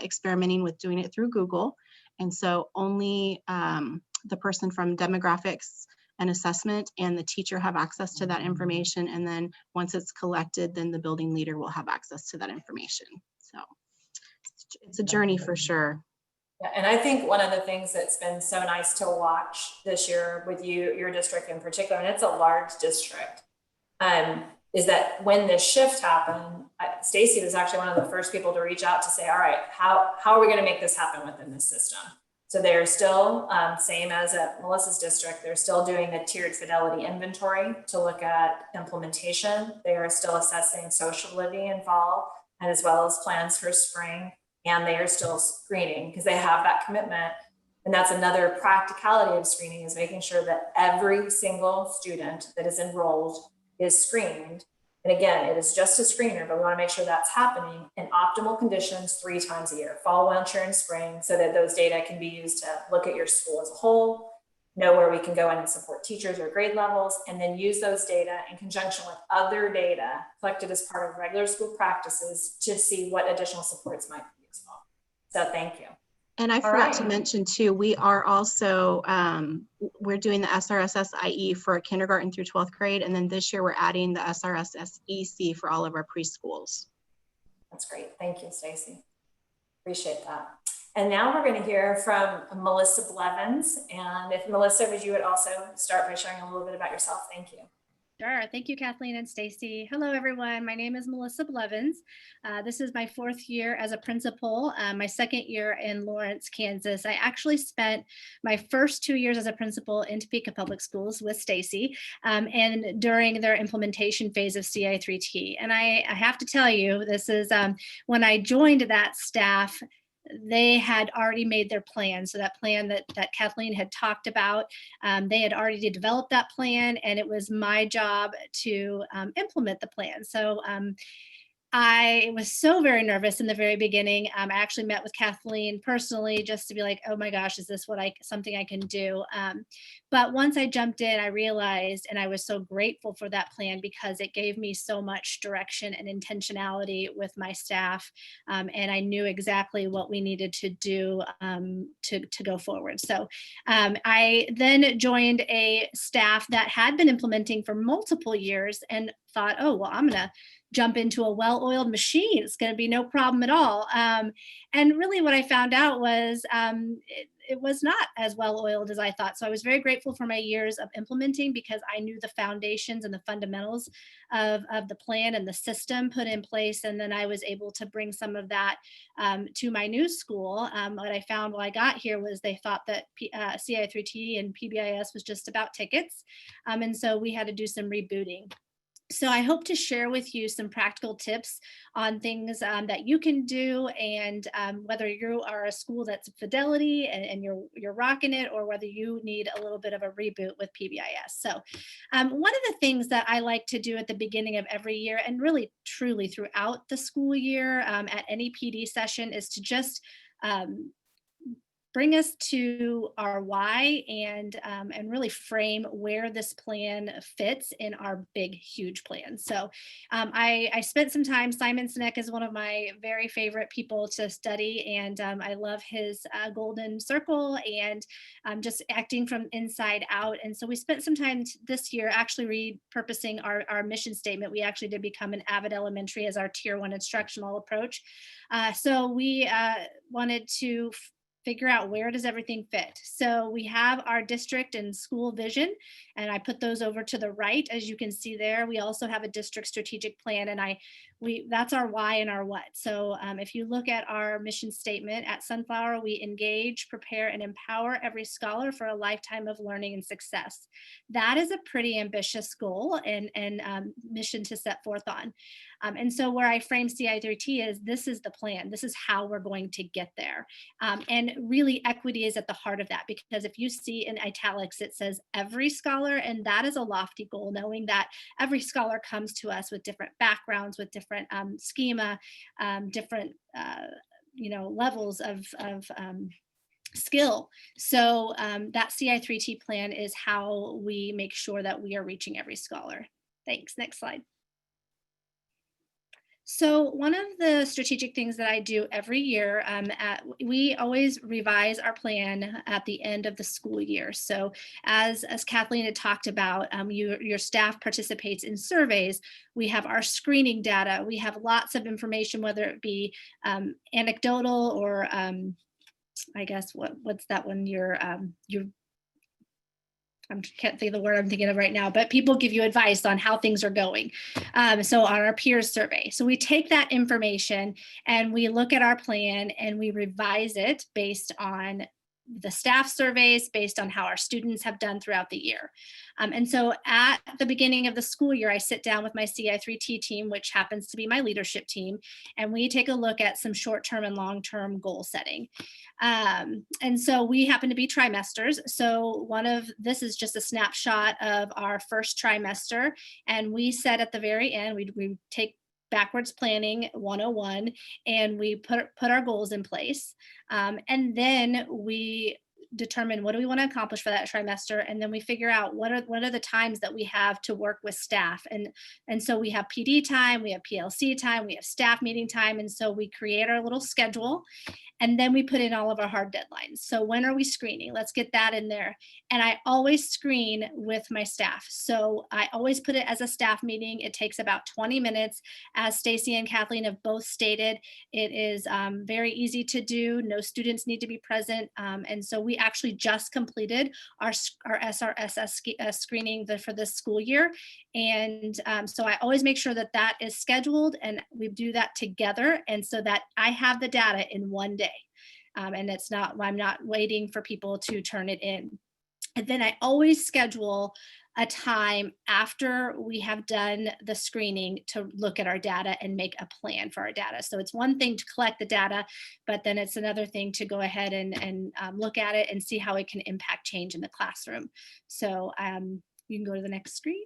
experimenting with doing it through Google. And so only the person from demographics and assessment and the teacher have access to that information. And then once it's collected, then the building leader will have access to that information. So it's a journey for sure. Yeah, and I think one of the things that's been so nice to watch this year with your district in particular, and it's a large district, is that when this shift happened, Stacy was actually one of the first people to reach out to say, all right, how are we going to make this happen within this system? So they're still, same as at Melissa's district, they're still doing the tiered fidelity inventory to look at implementation. They are still assessing sociability in fall, and as well as plans for spring. And they are still screening because they have that commitment. And that's another practicality of screening, is making sure that every single student that is enrolled is screened. And again, it is just a screener, but we want to make sure that's happening in optimal conditions 3 times a year, fall, winter, and spring, so that those data can be used to look at your school as a whole, know where we can go in and support teachers or grade levels, and then use those data in conjunction with other data collected as part of regular school practices to see what additional supports might be useful. So thank you. And I forgot to mention too, we are also, we're doing the SRSS-IE for kindergarten through 12th grade. And then this year we're adding the SRSS-EC for all of our preschools. That's great. Thank you, Stacy. Appreciate that. And now we're going to hear from Melissa Blevins. And if Melissa, would you also start by sharing a little bit about yourself? Thank you. Sure. Thank you, Kathleen and Stacy. Hello, everyone. My name is Melissa Blevins. This is my 4th year as a principal, my 2nd year in Lawrence, Kansas. I actually spent my first 2 years as a principal in Topeka Public Schools with Stacy, and during their implementation phase of CI3T. And I have to tell you, this is when I joined that staff, they had already made their plan. So that plan that Kathleen had talked about, they had already developed that plan, and it was my job to implement the plan. So I was so very nervous in the very beginning. I actually met with Kathleen personally just to be like, oh my gosh, is this something I can do? But once I jumped in, I realized, and I was so grateful for that plan because it gave me so much direction and intentionality with my staff. And I knew exactly what we needed to do to go forward. So I then joined a staff that had been implementing for multiple years and thought, oh, well, I'm going to jump into a well-oiled machine. It's going to be no problem at all. And really what I found out was it was not as well-oiled as I thought. So I was very grateful for my years of implementing because I knew the foundations and the fundamentals of the plan and the system put in place. And then I was able to bring some of that to my new school. What I found while I got here was they thought that CI3T and PBIS was just about tickets. And so we had to do some rebooting. So I hope to share with you some practical tips on things that you can do, and whether you are a school that's Fidelity and you're rocking it, or whether you need a little bit of a reboot with PBIS. So one of the things that I like to do at the beginning of every year, and really truly throughout the school year at any PD session, is to just bring us to our why and really frame where this plan fits in our big, huge plan. So I spent some time, Simon Sinek is one of my very favorite people to study, and I love his golden circle and just acting from inside out. And so we spent some time this year actually repurposing our mission statement. We actually did become an Avid Elementary as our Tier 1 instructional approach. So we wanted to figure out where does everything fit. So we have our district and school vision, and I put those over to the right, as you can see there. We also have a district strategic plan, and that's our why and our what. So if you look at our mission statement at Sunflower, we engage, prepare, and empower every scholar for a lifetime of learning and success. That is a pretty ambitious goal and mission to set forth on. And so where I frame CI3T is, this is the plan. This is how we're going to get there. And really equity is at the heart of that, because if you see in italics, it says every scholar, and that is a lofty goal, knowing that every scholar comes to us with different backgrounds, with different schema, different levels of skill. So that CI3T plan is how we make sure that we are reaching every scholar. Thanks. Next slide. So one of the strategic things that I do every year, we always revise our plan at the end of the school year. So as Kathleen had talked about, your staff participates in surveys. We have our screening data. We have lots of information, whether it be anecdotal or I guess what's that one? I can't think of the word I'm thinking of right now, but people give you advice on how things are going. So on our peers survey. So we take that information and we look at our plan and we revise it based on the staff surveys, based on how our students have done throughout the year. And so at the beginning of the school year, I sit down with my CI3T team, which happens to be my leadership team, and we take a look at some short-term and long-term goal setting. And so we happen to be trimesters. So this is just a snapshot of our first trimester. And we said at the very end, we take backwards planning 101 and we put our goals in place. And then we determine what do we want to accomplish for that trimester, and then we figure out what are the times that we have to work with staff, and so we have PD time, we have PLC time, we have staff meeting time, and so we create our little schedule. And then we put in all of our hard deadlines. So when are we screening? Let's get that in there. And I always screen with my staff. So I always put it as a staff meeting. It takes about 20 minutes. As Stacy and Kathleen have both stated, it is very easy to do. No students need to be present. And so we actually just completed our SRSS screening for this school year. And so I always make sure that that is scheduled and we do that together. And so that I have the data in one day. And I'm not waiting for people to turn it in. And then I always schedule a time after we have done the screening to look at our data and make a plan for our data. So it's one thing to collect the data, but then it's another thing to go ahead and look at it and see how it can impact change in the classroom. So you can go to the next screen.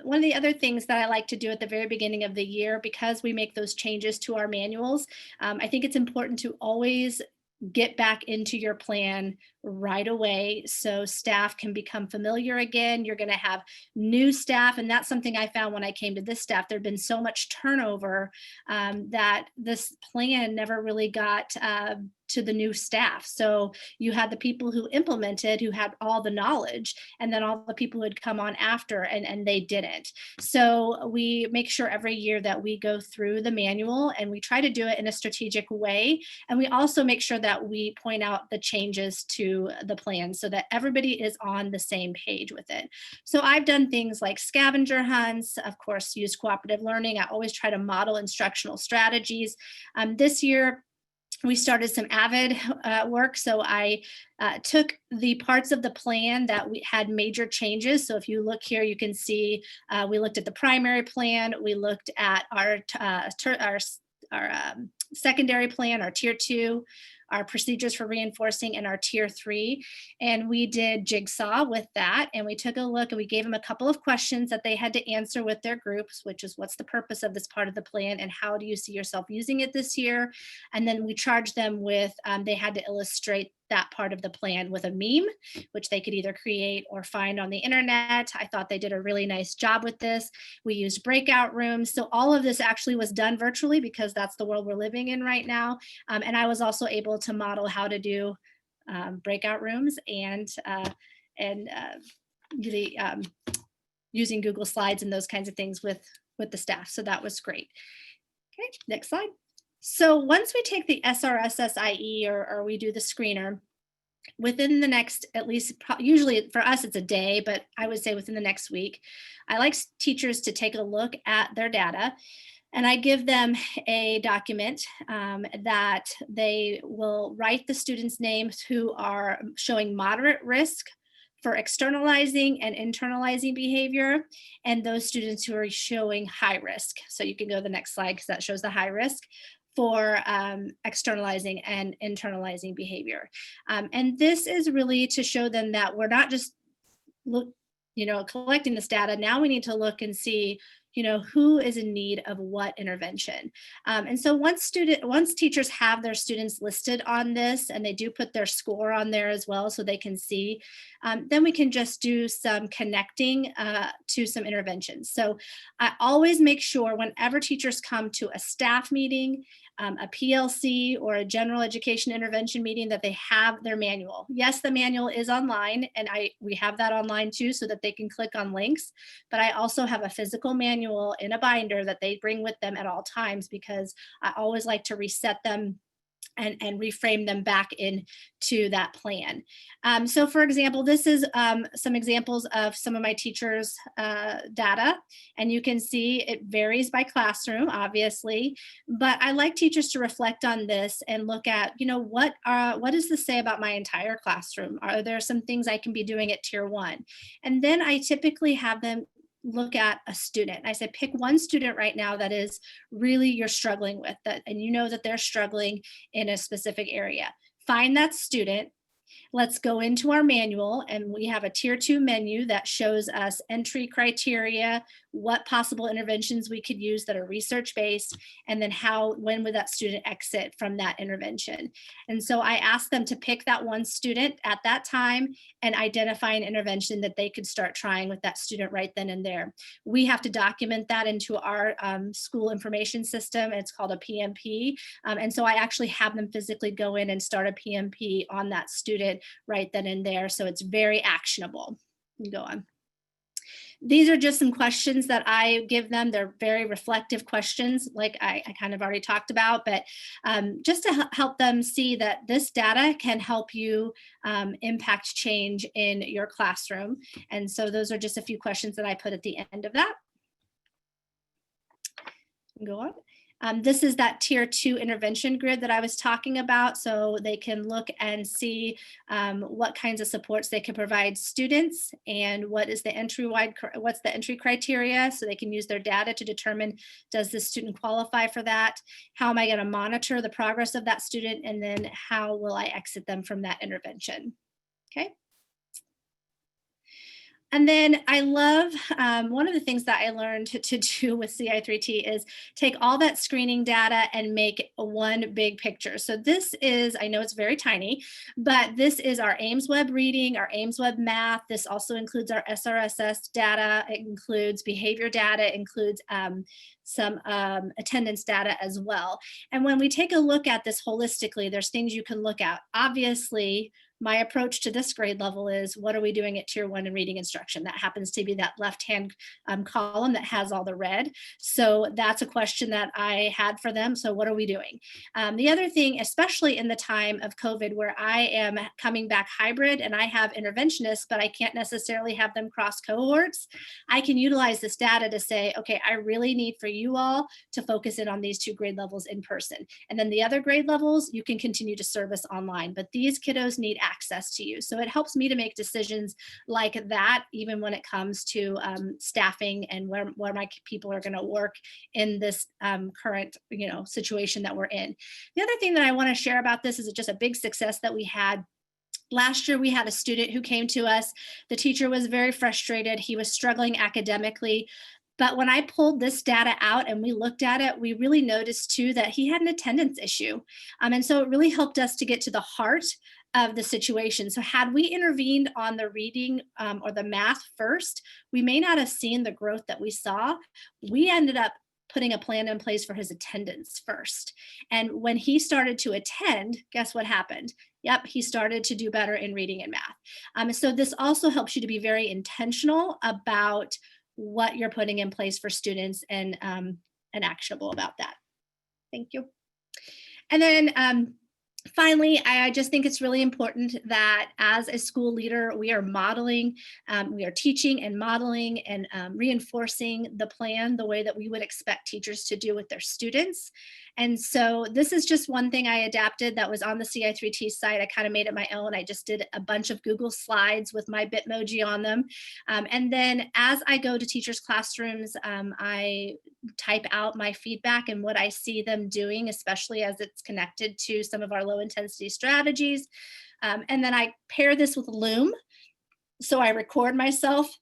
One of the other things that I like to do at the very beginning of the year, because we make those changes to our manuals, I think it's important to always get back into your plan right away so staff can become familiar again. You're going to have new staff, and that's something I found when I came to this staff. There'd been so much turnover that this plan never really got to the new staff. So you had the people who implemented, who had all the knowledge, and then all the people who had come on after and they didn't. So we make sure every year that we go through the manual and we try to do it in a strategic way. And we also make sure that we point out the changes to the plan so that everybody is on the same page with it. So I've done things like scavenger hunts, of course, use cooperative learning. I always try to model instructional strategies. This year, we started some AVID work. So I took the parts of the plan that we had major changes. So if you look here, you can see we looked at the primary plan. We looked at our secondary plan, our tier 2, our procedures for reinforcing, and our tier 3. And we did jigsaw with that. And we took a look and we gave them a couple of questions that they had to answer with their groups, which is what's the purpose of this part of the plan and how do you see yourself using it this year? And then we charged them with, they had to illustrate that part of the plan with a meme, which they could either create or find on the internet. I thought they did a really nice job with this. We used breakout rooms. So all of this actually was done virtually because that's the world we're living in right now. And I was also able to model how to do breakout rooms and using Google Slides and those kinds of things with the staff. So that was great. Okay, next slide. So once we take the SRSSIE or we do the screener, within the next, at least, usually for us it's a day, but I would say within the next week, I like teachers to take a look at their data. And I give them a document that they will write the students' names who are showing moderate risk for externalizing and internalizing behavior, and those students who are showing high risk. So you can go to the next slide because that shows the high risk for externalizing and internalizing behavior. And this is really to show them that we're not just collecting this data. Now we need to look and see who is in need of what intervention. And so once teachers have their students listed on this and they do put their score on there as well so they can see, then we can just do some connecting to some interventions. So I always make sure whenever teachers come to a staff meeting, a PLC or a general education intervention meeting, that they have their manual. Yes, the manual is online and we have that online too so that they can click on links, but I also have a physical manual in a binder that they bring with them at all times because I always like to reset them and reframe them back into that plan. So for example, this is some examples of some of my teachers' data, and you can see it varies by classroom, obviously, but I like teachers to reflect on this and look at, what does this say about my entire classroom? Are there some things I can be doing at tier 1? And then I typically have them look at a student. I said, pick one student right now that is really you're struggling with that, and that they're struggling in a specific area. Find that student. Let's go into our manual, and we have a tier 2 menu that shows us entry criteria. what possible interventions we could use that are research-based, and then when would that student exit from that intervention. And so I asked them to pick that one student at that time and identify an intervention that they could start trying with that student right then and there. We have to document that into our school information system. It's called a PMP. And so I actually have them physically go in and start a PMP on that student right then and there. So it's very actionable. You go on. These are just some questions that I give them. They're very reflective questions, like I kind of already talked about, but just to help them see that this data can help you impact change in your classroom. And so those are just a few questions that I put at the end of that. Go on. This is that tier 2 intervention grid that I was talking about. So they can look and see what kinds of supports they can provide students and what's the entry criteria. So they can use their data to determine, does this student qualify for that? How am I going to monitor the progress of that student? And then how will I exit them from that intervention? Okay. And then I love, one of the things that I learned to do with CI3T is take all that screening data and make one big picture. So this is, I know it's very tiny, but this is our Ames Web reading, our Ames Web math. This also includes our SRSS data. It includes behavior data, it includes some attendance data as well. And when we take a look at this holistically, there's things you can look at. Obviously, my approach to this grade level is, what are we doing at tier 1 in reading instruction? That happens to be that left-hand column that has all the red. So that's a question that I had for them. So what are we doing? The other thing, especially in the time of COVID, where I am coming back hybrid and I have interventionists, but I can't necessarily have them cross cohorts, I can utilize this data to say, okay, I really need for you all to focus in on these 2 grade levels in person. And then the other grade levels, you can continue to service online, but these kiddos need access to you. So it helps me to make decisions like that, even when it comes to staffing and where my people are going to work in this current situation that we're in. The other thing that I want to share about this is just a big success that we had. Last year, we had a student who came to us. The teacher was very frustrated. He was struggling academically. But when I pulled this data out and we looked at it, we really noticed too that he had an attendance issue. And so it really helped us to get to the heart of the situation. So had we intervened on the reading or the math first, we may not have seen the growth that we saw. We ended up putting a plan in place for his attendance first. And when he started to attend, guess what happened? Yep, he started to do better in reading and math. So this also helps you to be very intentional about what you're putting in place for students and actionable about that. Thank you. And then finally, I just think it's really important that as a school leader, we are modeling, we are teaching and modeling and reinforcing the plan the way that we would expect teachers to do with their students. And so this is just one thing I adapted that was on the CI3T site. I kind of made it my own. I just did a bunch of Google slides with my Bitmoji on them. And then as I go to teachers' classrooms, I type out my feedback and what I see them doing, especially as it's connected to some of our low intensity strategies. And then I pair this with Loom. So I record myself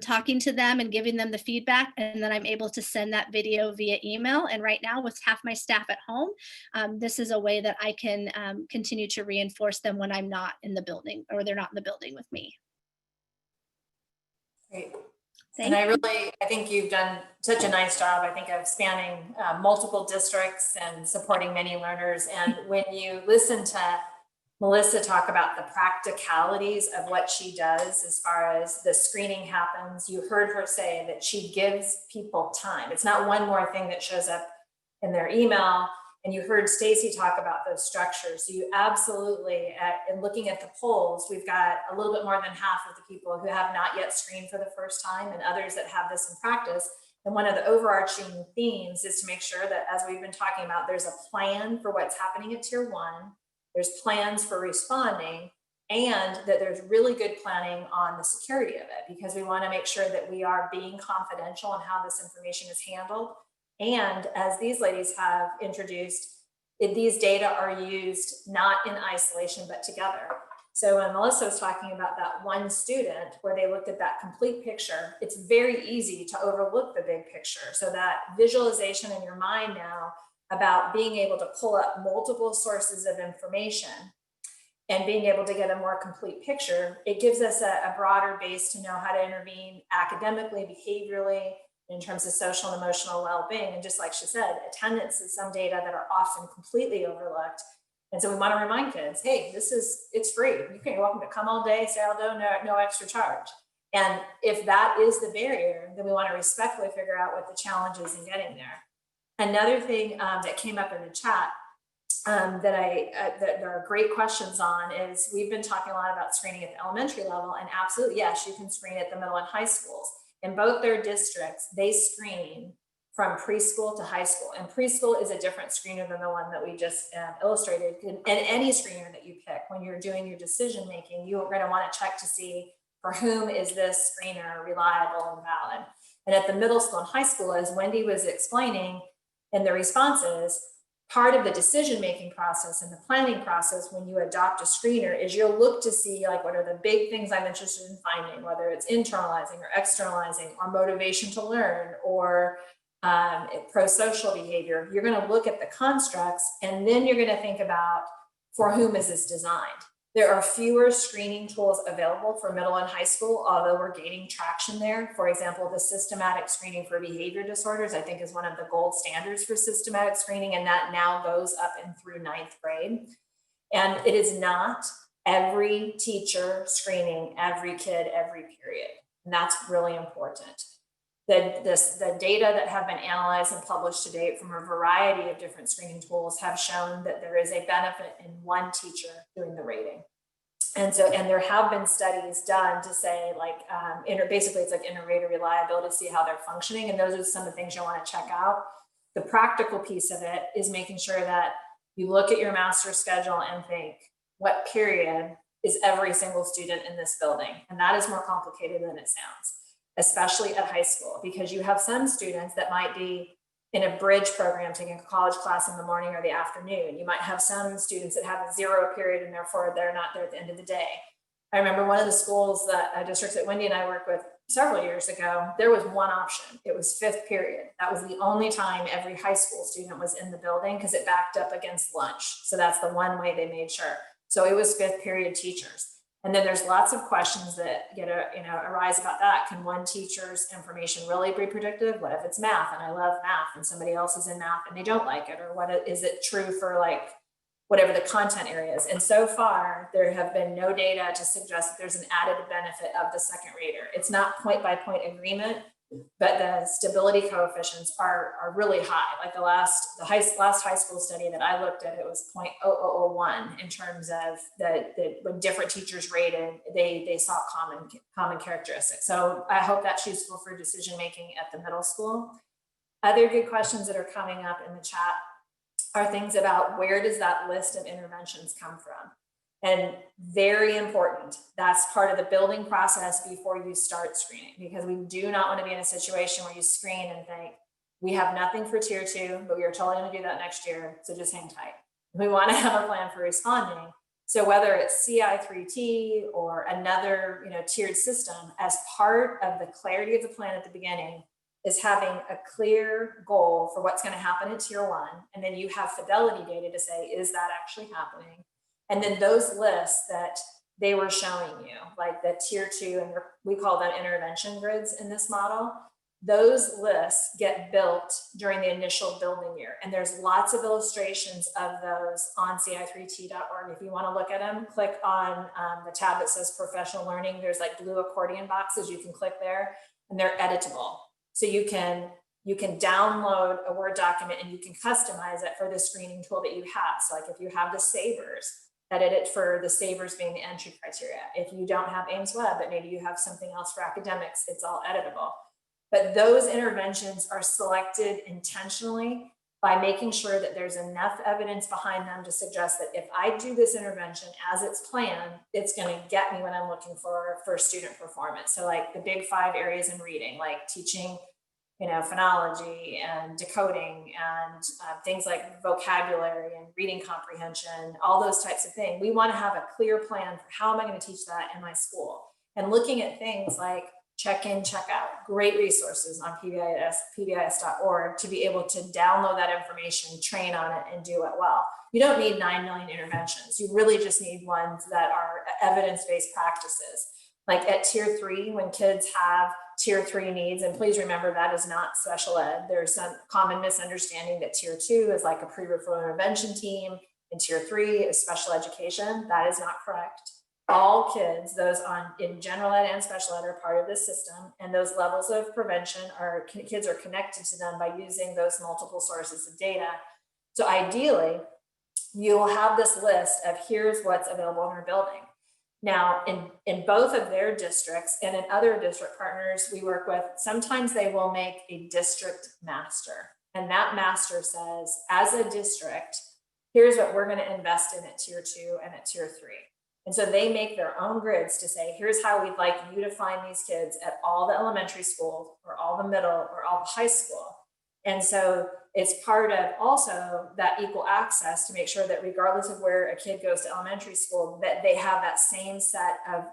talking to them and giving them the feedback, and then I'm able to send that video via email. And right now with half my staff at home, this is a way that I can continue to reinforce them when I'm not in the building or they're not in the building with me. Great. And I think you've done such a nice job, I think, of spanning multiple districts and supporting many learners. And when you listen to Melissa talk about the practicalities of what she does as far as the screening happens, you heard her say that she gives people time. It's not one more thing that shows up in their email. And you heard Stacy talk about those structures. So you absolutely, in looking at the polls, we've got a little bit more than half of the people who have not yet screened for the first time and others that have this in practice. And one of the overarching themes is to make sure that, as we've been talking about, there's a plan for what's happening at tier 1. There's plans for responding, and that there's really good planning on the security of it, because we want to make sure that we are being confidential on how this information is handled. And as these ladies have introduced, these data are used not in isolation, but together. So when Melissa was talking about that one student where they looked at that complete picture, it's very easy to overlook the big picture. So that visualization in your mind now about being able to pull up multiple sources of information and being able to get a more complete picture, it gives us a broader base to know how to intervene academically, behaviorally, in terms of social and emotional well-being. And just like she said, attendance is some data that are often completely overlooked. And so we want to remind kids, hey, it's free. You're welcome to come all day, say all day, no extra charge. And if that is the barrier, then we want to respectfully figure out what the challenge is in getting there. Another thing that came up in the chat that there are great questions on is we've been talking a lot about screening at the elementary level, and absolutely, yes, you can screen at the middle and high schools. In both their districts, they screen from preschool to high school, and preschool is a different screener than the one that we just illustrated. And any screener that you pick, when you're doing your decision making, you're going to want to check to see for whom is this screener reliable and valid. And at the middle school and high school, as Wendy was explaining in the responses, part of the decision-making process and the planning process when you adopt a screener is you'll look to see like, what are the big things I'm interested in finding, whether it's internalizing or externalizing or motivation to learn or pro-social behavior. You're going to look at the constructs and then you're going to think about for whom is this designed. There are fewer screening tools available for middle and high school, although we're gaining traction there. For example, the systematic screening for behavior disorders, I think, is one of the gold standards for systematic screening, and that now goes up and through 9th grade. And it is not every teacher screening every kid every period, and that's really important. The data that have been analyzed and published to date from a variety of different screening tools have shown that there is a benefit in one teacher doing the rating. And there have been studies done to say like, basically it's like inter-rater reliability to see how they're functioning. And those are some of the things you'll want to check out. The practical piece of it is making sure that you look at your master schedule and think, what period is every single student in this building? And that is more complicated than it sounds, especially at high school, because you have some students that might be in a bridge program taking a college class in the morning or the afternoon. You might have some students that have a 0 period and therefore they're not there at the end of the day. I remember one of the schools that districts that Wendy and I worked with several years ago, there was one option. It was 5th period. That was the only time every high school student was in the building because it backed up against lunch. So that's the one way they made sure. So it was 5th period teachers. And then there's lots of questions that arise about that. Can one teacher's information really be predictive? What if it's math and I love math and somebody else is in math and they don't like it? Or is it true for like whatever the content area is? And so far, there have been no data to suggest that there's an added benefit of the second rater. It's not point by point agreement, but the stability coefficients are really high. Like the last high school study that I looked at, it was 0.0001 in terms of when different teachers rated, they saw common characteristics. So I hope that's useful for decision making at the middle school. Other good questions that are coming up in the chat are things about where does that list of interventions come from? And very important, that's part of the building process before you start screening, because we do not want to be in a situation where you screen and think, we have nothing for tier 2, but we are totally going to do that next year, so just hang tight. We want to have a plan for responding. So whether it's CI3T or another tiered system, as part of the clarity of the plan at the beginning is having a clear goal for what's going to happen at tier 1, and then you have fidelity data to say, is that actually happening? And then those lists that they were showing you, like the tier 2, and we call them intervention grids in this model, those lists get built during the initial building year. And there's lots of illustrations of those on ci3t.org. If you want to look at them, click on the tab that says professional learning. There's like blue accordion boxes. You can click there and they're editable. So you can download a Word document and you can customize it for the screening tool that you have. So like if you have the Savers, edit it for the Savers being the entry criteria. If you don't have Ames Web, but maybe you have something else for academics, it's all editable. But those interventions are selected intentionally by making sure that there's enough evidence behind them to suggest that if I do this intervention as it's planned, it's going to get me what I'm looking for student performance. So like the big 5 areas in reading, like teaching phonology and decoding and things like vocabulary and reading comprehension, all those types of things. We want to have a clear plan for how am I going to teach that in my school, and looking at things like check in, check out, great resources on pbis.org to be able to download that information, train on it, and do it well. You don't need 9 million interventions. You really just need ones that are evidence-based practices. Like at tier 3, when kids have tier 3 needs, and please remember that is not special ed. There's some common misunderstanding that tier 2 is like a pre-referral intervention team and tier 3 is special education. That is not correct. All kids, those in general ed and special ed, are part of this system, and those levels of prevention kids are connected to them by using those multiple sources of data. So ideally, you will have this list of here's what's available in our building. Now, in both of their districts and in other district partners we work with, sometimes they will make a district master. And that master says, as a district, here's what we're going to invest in at tier 2 and at tier 3. And so they make their own grids to say, here's how we'd like you to find these kids at all the elementary schools or all the middle or all the high school. And so it's part of also that equal access to make sure that regardless of where a kid goes to elementary school, that they have that same set of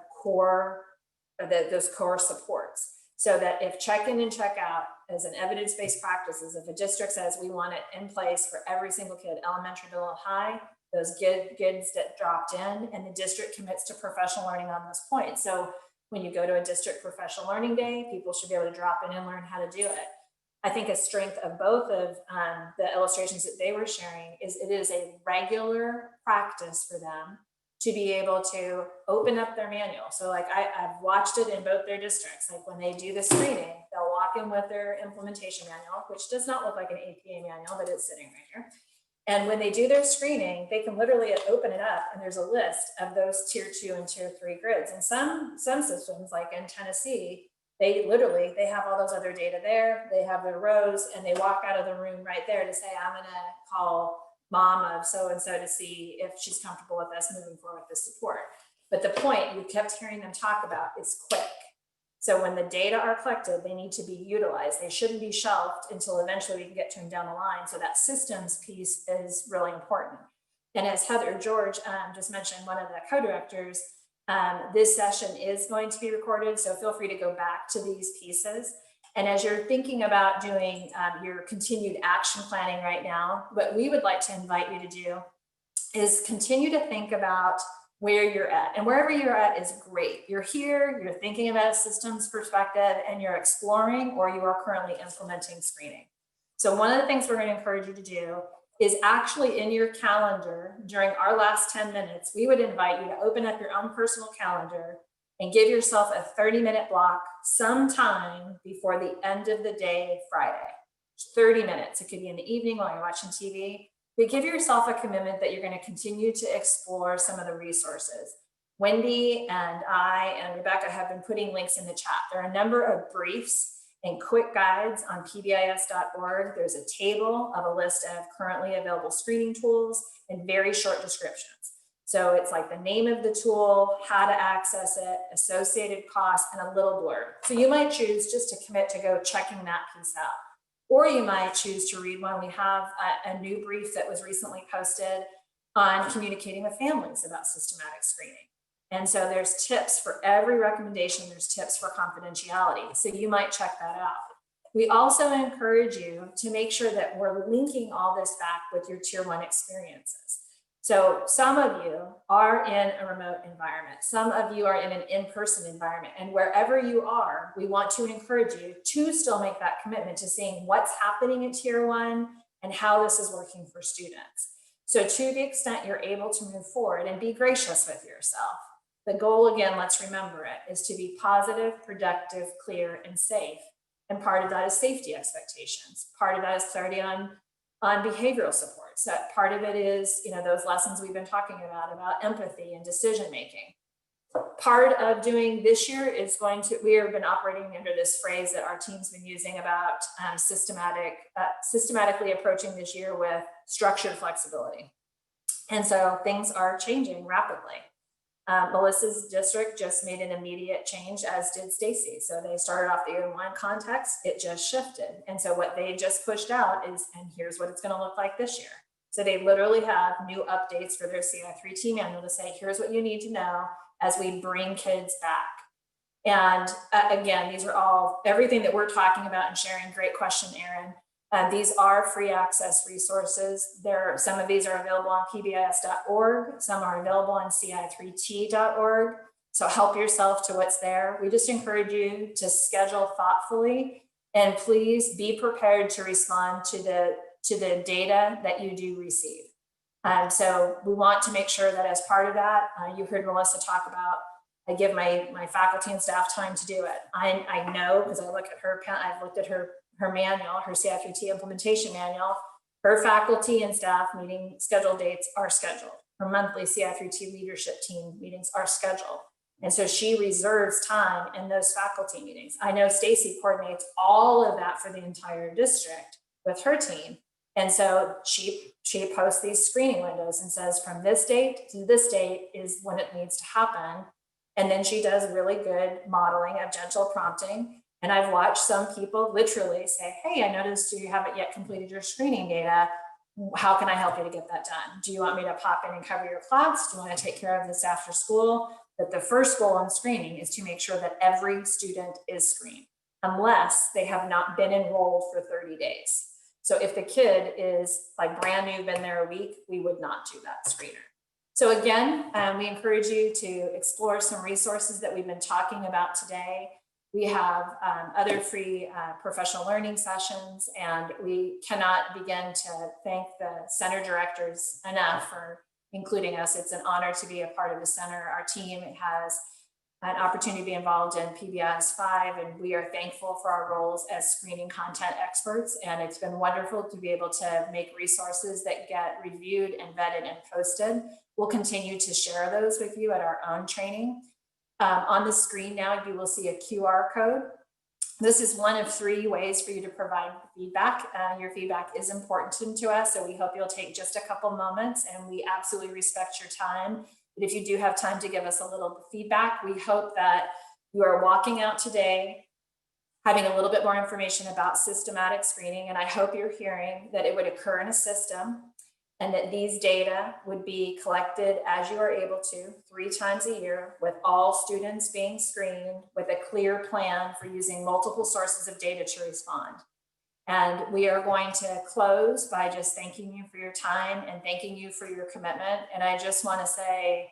those core supports. So that if check-in and check-out as an evidence-based practices, if a district says we want it in place for every single kid, elementary, middle, high, those kids that dropped in, and the district commits to professional learning on those points. So when you go to a district professional learning day, people should be able to drop in and learn how to do it. I think a strength of both of the illustrations that they were sharing is it is a regular practice for them to be able to open up their manual. So like I've watched it in both their districts. Like when they do the screening, they'll walk in with their implementation manual, which does not look like an APA manual, but it's sitting right here. And when they do their screening, they can literally open it up and there's a list of those tier 2 and tier 3 grids. And some systems, like in Tennessee, they have all those other data there. They have their rows and they walk out of the room right there to say, I'm going to call mom of so-and-so to see if she's comfortable with us moving forward with this support. But the point you kept hearing them talk about is quick. So when the data are collected, they need to be utilized. They shouldn't be shelved until eventually we can get to them down the line. So that systems piece is really important. And as Heather George just mentioned, one of the co-directors, this session is going to be recorded. So feel free to go back to these pieces. And as you're thinking about doing your continued action planning right now, what we would like to invite you to do is continue to think about where you're at, and wherever you're at is great. You're here, you're thinking about a systems perspective, and you're exploring or you are currently implementing screening. So one of the things we're going to encourage you to do is actually in your calendar during our last 10 minutes, we would invite you to open up your own personal calendar and give yourself a 30-minute block sometime before the end of the day, Friday. 30 minutes. It could be in the evening while you're watching TV. But give yourself a commitment that you're going to continue to explore some of the resources. Wendy and I and Rebecca have been putting links in the chat. There are a number of briefs and quick guides on pbis.org. There's a table of a list of currently available screening tools and very short descriptions. So it's like the name of the tool, how to access it, associated costs, and a little blurb. So you might choose just to commit to go checking that piece out. Or you might choose to read one. We have a new brief that was recently posted on communicating with families about systematic screening. And so there's tips for every recommendation. There's tips for confidentiality. So you might check that out. We also encourage you to make sure that we're linking all this back with your tier 1 experiences. So some of you are in a remote environment. Some of you are in an in-person environment. And wherever you are, we want to encourage you to still make that commitment to seeing what's happening at tier 1 and how this is working for students. So to the extent you're able to move forward and be gracious with yourself, the goal, again, let's remember it, is to be positive, productive, clear, and safe. And part of that is safety expectations. Part of that is clarity on behavioral supports. That part of it is, those lessons we've been talking about empathy and decision-making. Part of doing this year is we have been operating under this phrase that our team's been using about systematically approaching this year with structured flexibility. And so things are changing rapidly. Melissa's district just made an immediate change, as did Stacy. So they started off the online context, it just shifted. And so what they just pushed out is, and here's what it's going to look like this year. So they literally have new updates for their CI3T manual to say, here's what you need to know as we bring kids back. And again, these are all, everything that we're talking about and sharing, great question, Erin. These are free access resources. Some of these are available on pbis.org. Some are available on ci3t.org. So help yourself to what's there. We just encourage you to schedule thoughtfully, and please be prepared to respond to the data that you do receive. So we want to make sure that as part of that, you heard Melissa talk about, I give my faculty and staff time to do it. I know, because I look at her, I've looked at her manual, her CI3T implementation manual, her faculty and staff meeting scheduled dates are scheduled. Her monthly CI3T leadership team meetings are scheduled. And so she reserves time in those faculty meetings. I know Stacy coordinates all of that for the entire district with her team. And so she posts these screening windows and says, from this date to this date is when it needs to happen. And then she does really good modeling of gentle prompting. And I've watched some people literally say, hey, I noticed you haven't yet completed your screening data. How can I help you to get that done? Do you want me to pop in and cover your class? Do you want to take care of this after school? But the first goal on screening is to make sure that every student is screened, unless they have not been enrolled for 30 days. So if the kid is like brand new, been there a week, we would not do that screener. So again, we encourage you to explore some resources that we've been talking about today. We have other free professional learning sessions, and we cannot begin to thank the center directors enough for including us. It's an honor to be a part of the center. Our team has an opportunity to be involved in PBIS 5, and we are thankful for our roles as screening content experts. And it's been wonderful to be able to make resources that get reviewed and vetted and posted. We'll continue to share those with you at our own training. On the screen now, you will see a QR code. This is one of 3 ways for you to provide feedback. Your feedback is important to us, so we hope you'll take just a couple moments, and we absolutely respect your time. But if you do have time to give us a little feedback, we hope that you are walking out today having a little bit more information about systematic screening, and I hope you're hearing that it would occur in a system, and that these data would be collected as you are able to 3 times a year, with all students being screened, with a clear plan for using multiple sources of data to respond. And we are going to close by just thanking you for your time and thanking you for your commitment. And I just want to say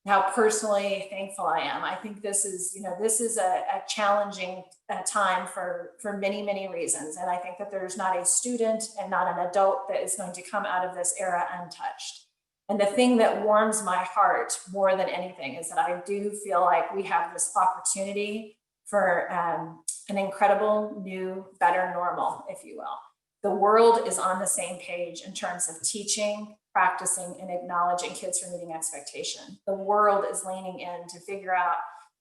how personally thankful I am. I think this is, this is a challenging time for many, many reasons. And I think that there's not a student and not an adult that is going to come out of this era untouched. And the thing that warms my heart more than anything is that I do feel like we have this opportunity for an incredible new, better normal, if you will. The world is on the same page in terms of teaching, practicing, and acknowledging kids for meeting expectation. The world is leaning in to figure out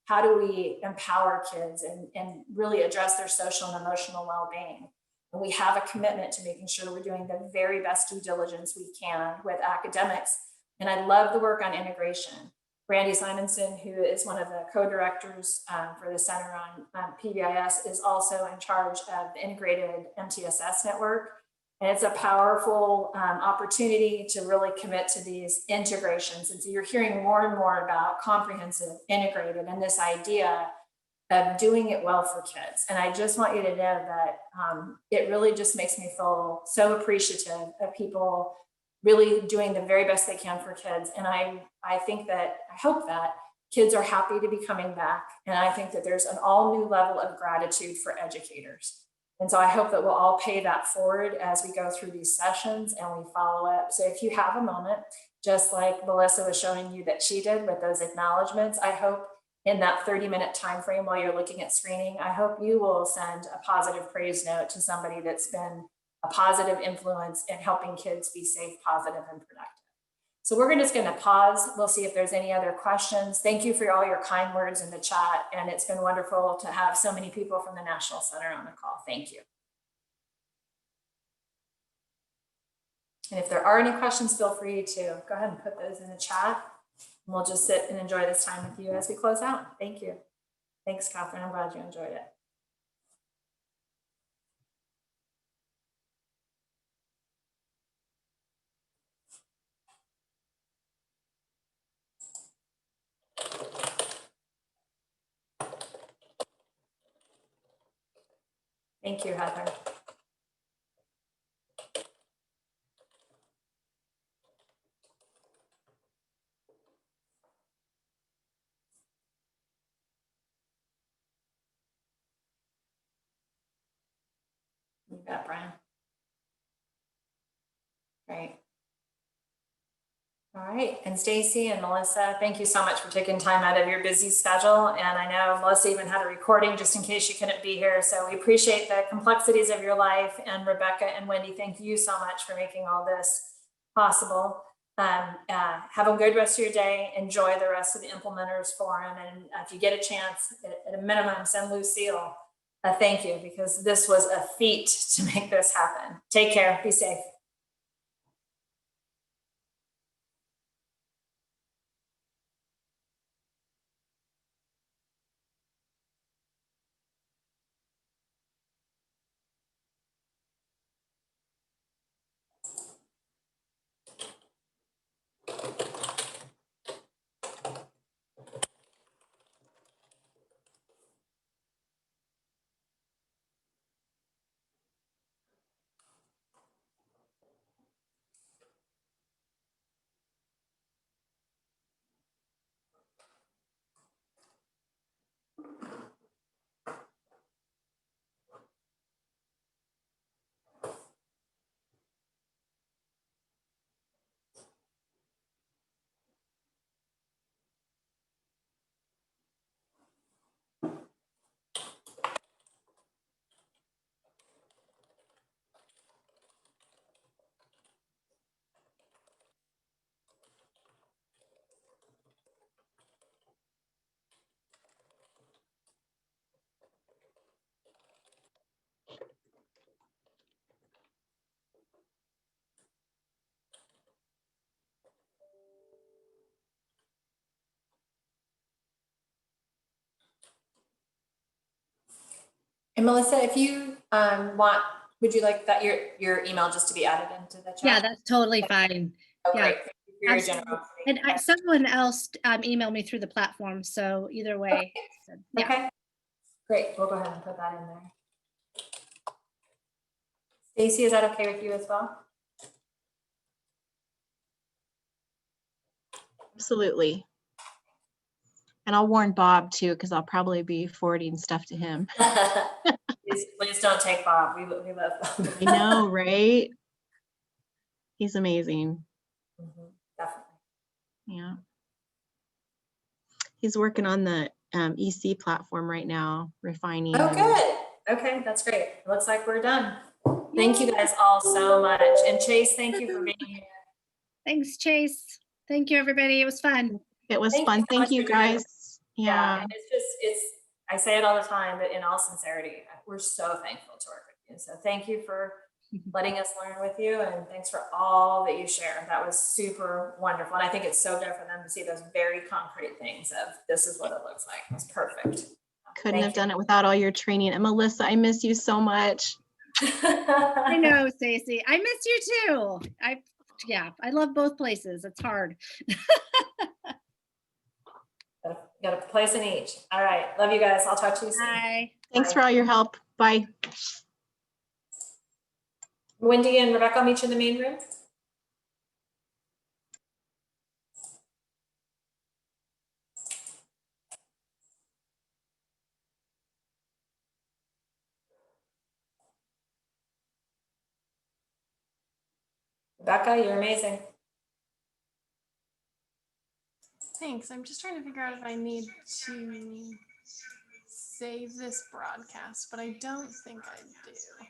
how do we empower kids and really address their social and emotional well-being. And we have a commitment to making sure we're doing the very best due diligence we can with academics. And I love the work on integration. Brandy Simonson, who is one of the co-directors for the Center on PBIS, is also in charge of the integrated MTSS network. And it's a powerful opportunity to really commit to these integrations. And so you're hearing more and more about comprehensive, integrated, and this idea of doing it well for kids. And I just want you to know that it really just makes me feel so appreciative of people really doing the very best they can for kids. And I hope that kids are happy to be coming back. And I think that there's an all new level of gratitude for educators. And so I hope that we'll all pay that forward as we go through these sessions and we follow up. So if you have a moment, just like Melissa was showing you that she did with those acknowledgements, I hope in that 30-minute time frame while you're looking at screening, I hope you will send a positive praise note to somebody that's been a positive influence in helping kids be safe, positive, and productive. So we're just going to pause. We'll see if there's any other questions. Thank you for all your kind words in the chat. And it's been wonderful to have so many people from the National Center on the call. Thank you. And if there are any questions, feel free to go ahead and put those in the chat. We'll just sit and enjoy this time with you as we close out. Thank you. Thanks, Catherine. I'm glad you enjoyed it. Thank you, Heather. You bet, Brian. Great. All right, and Stacy and Melissa, thank you so much for taking time out of your busy schedule. And I know Melissa even had a recording just in case she couldn't be here. So we appreciate the complexities of your life. And Rebecca and Wendy, thank you so much for making all this possible. Have a good rest of your day. Enjoy the rest of the Implementers Forum. And if you get a chance, at a minimum, send Lucille a thank you, because this was a feat to make this happen. Take care, be safe. And Melissa, if you want, would you like that your email just to be added into the chat? Yeah, that's totally fine. Oh, Yeah, great. Thank you for your absolutely. generosity. And someone else emailed me through the platform, so either way. So, yeah. Okay, great. We'll go ahead and put that in there. Stacy, is that okay with you as well? Absolutely. And I'll warn Bob too, because I'll probably be forwarding stuff to him. Please don't take Bob. We love Bob. I know, right? He's amazing. Definitely. Yeah. He's working on the EC platform right now, refining. Oh, good. Okay, that's great. It looks like we're done. Thank you guys all so much. And Chase, thank you for being here. Thanks, Chase. Thank you, everybody. It was fun. It was Thank you fun. so Thank much you for doing guys. this. Yeah. And I say it all the time, but in all sincerity, we're so thankful to work with you. So thank you for letting us learn with you, and thanks for all that you share. That was super wonderful. And I think it's so good for them to see those very concrete things of this is what it looks like. It's perfect. Couldn't have done it without all your training. And Melissa, I miss you so much. I know, Stacy. I miss you too. I love both places. It's hard. Got a place in each. All right. Love you guys. I'll talk to you soon. Bye. Thanks for all your help. Bye. Wendy and Rebecca, I'll meet you in the main room. Rebecca, you're amazing. Thanks. I'm just trying to figure out if I need to save this broadcast, but I don't think I do.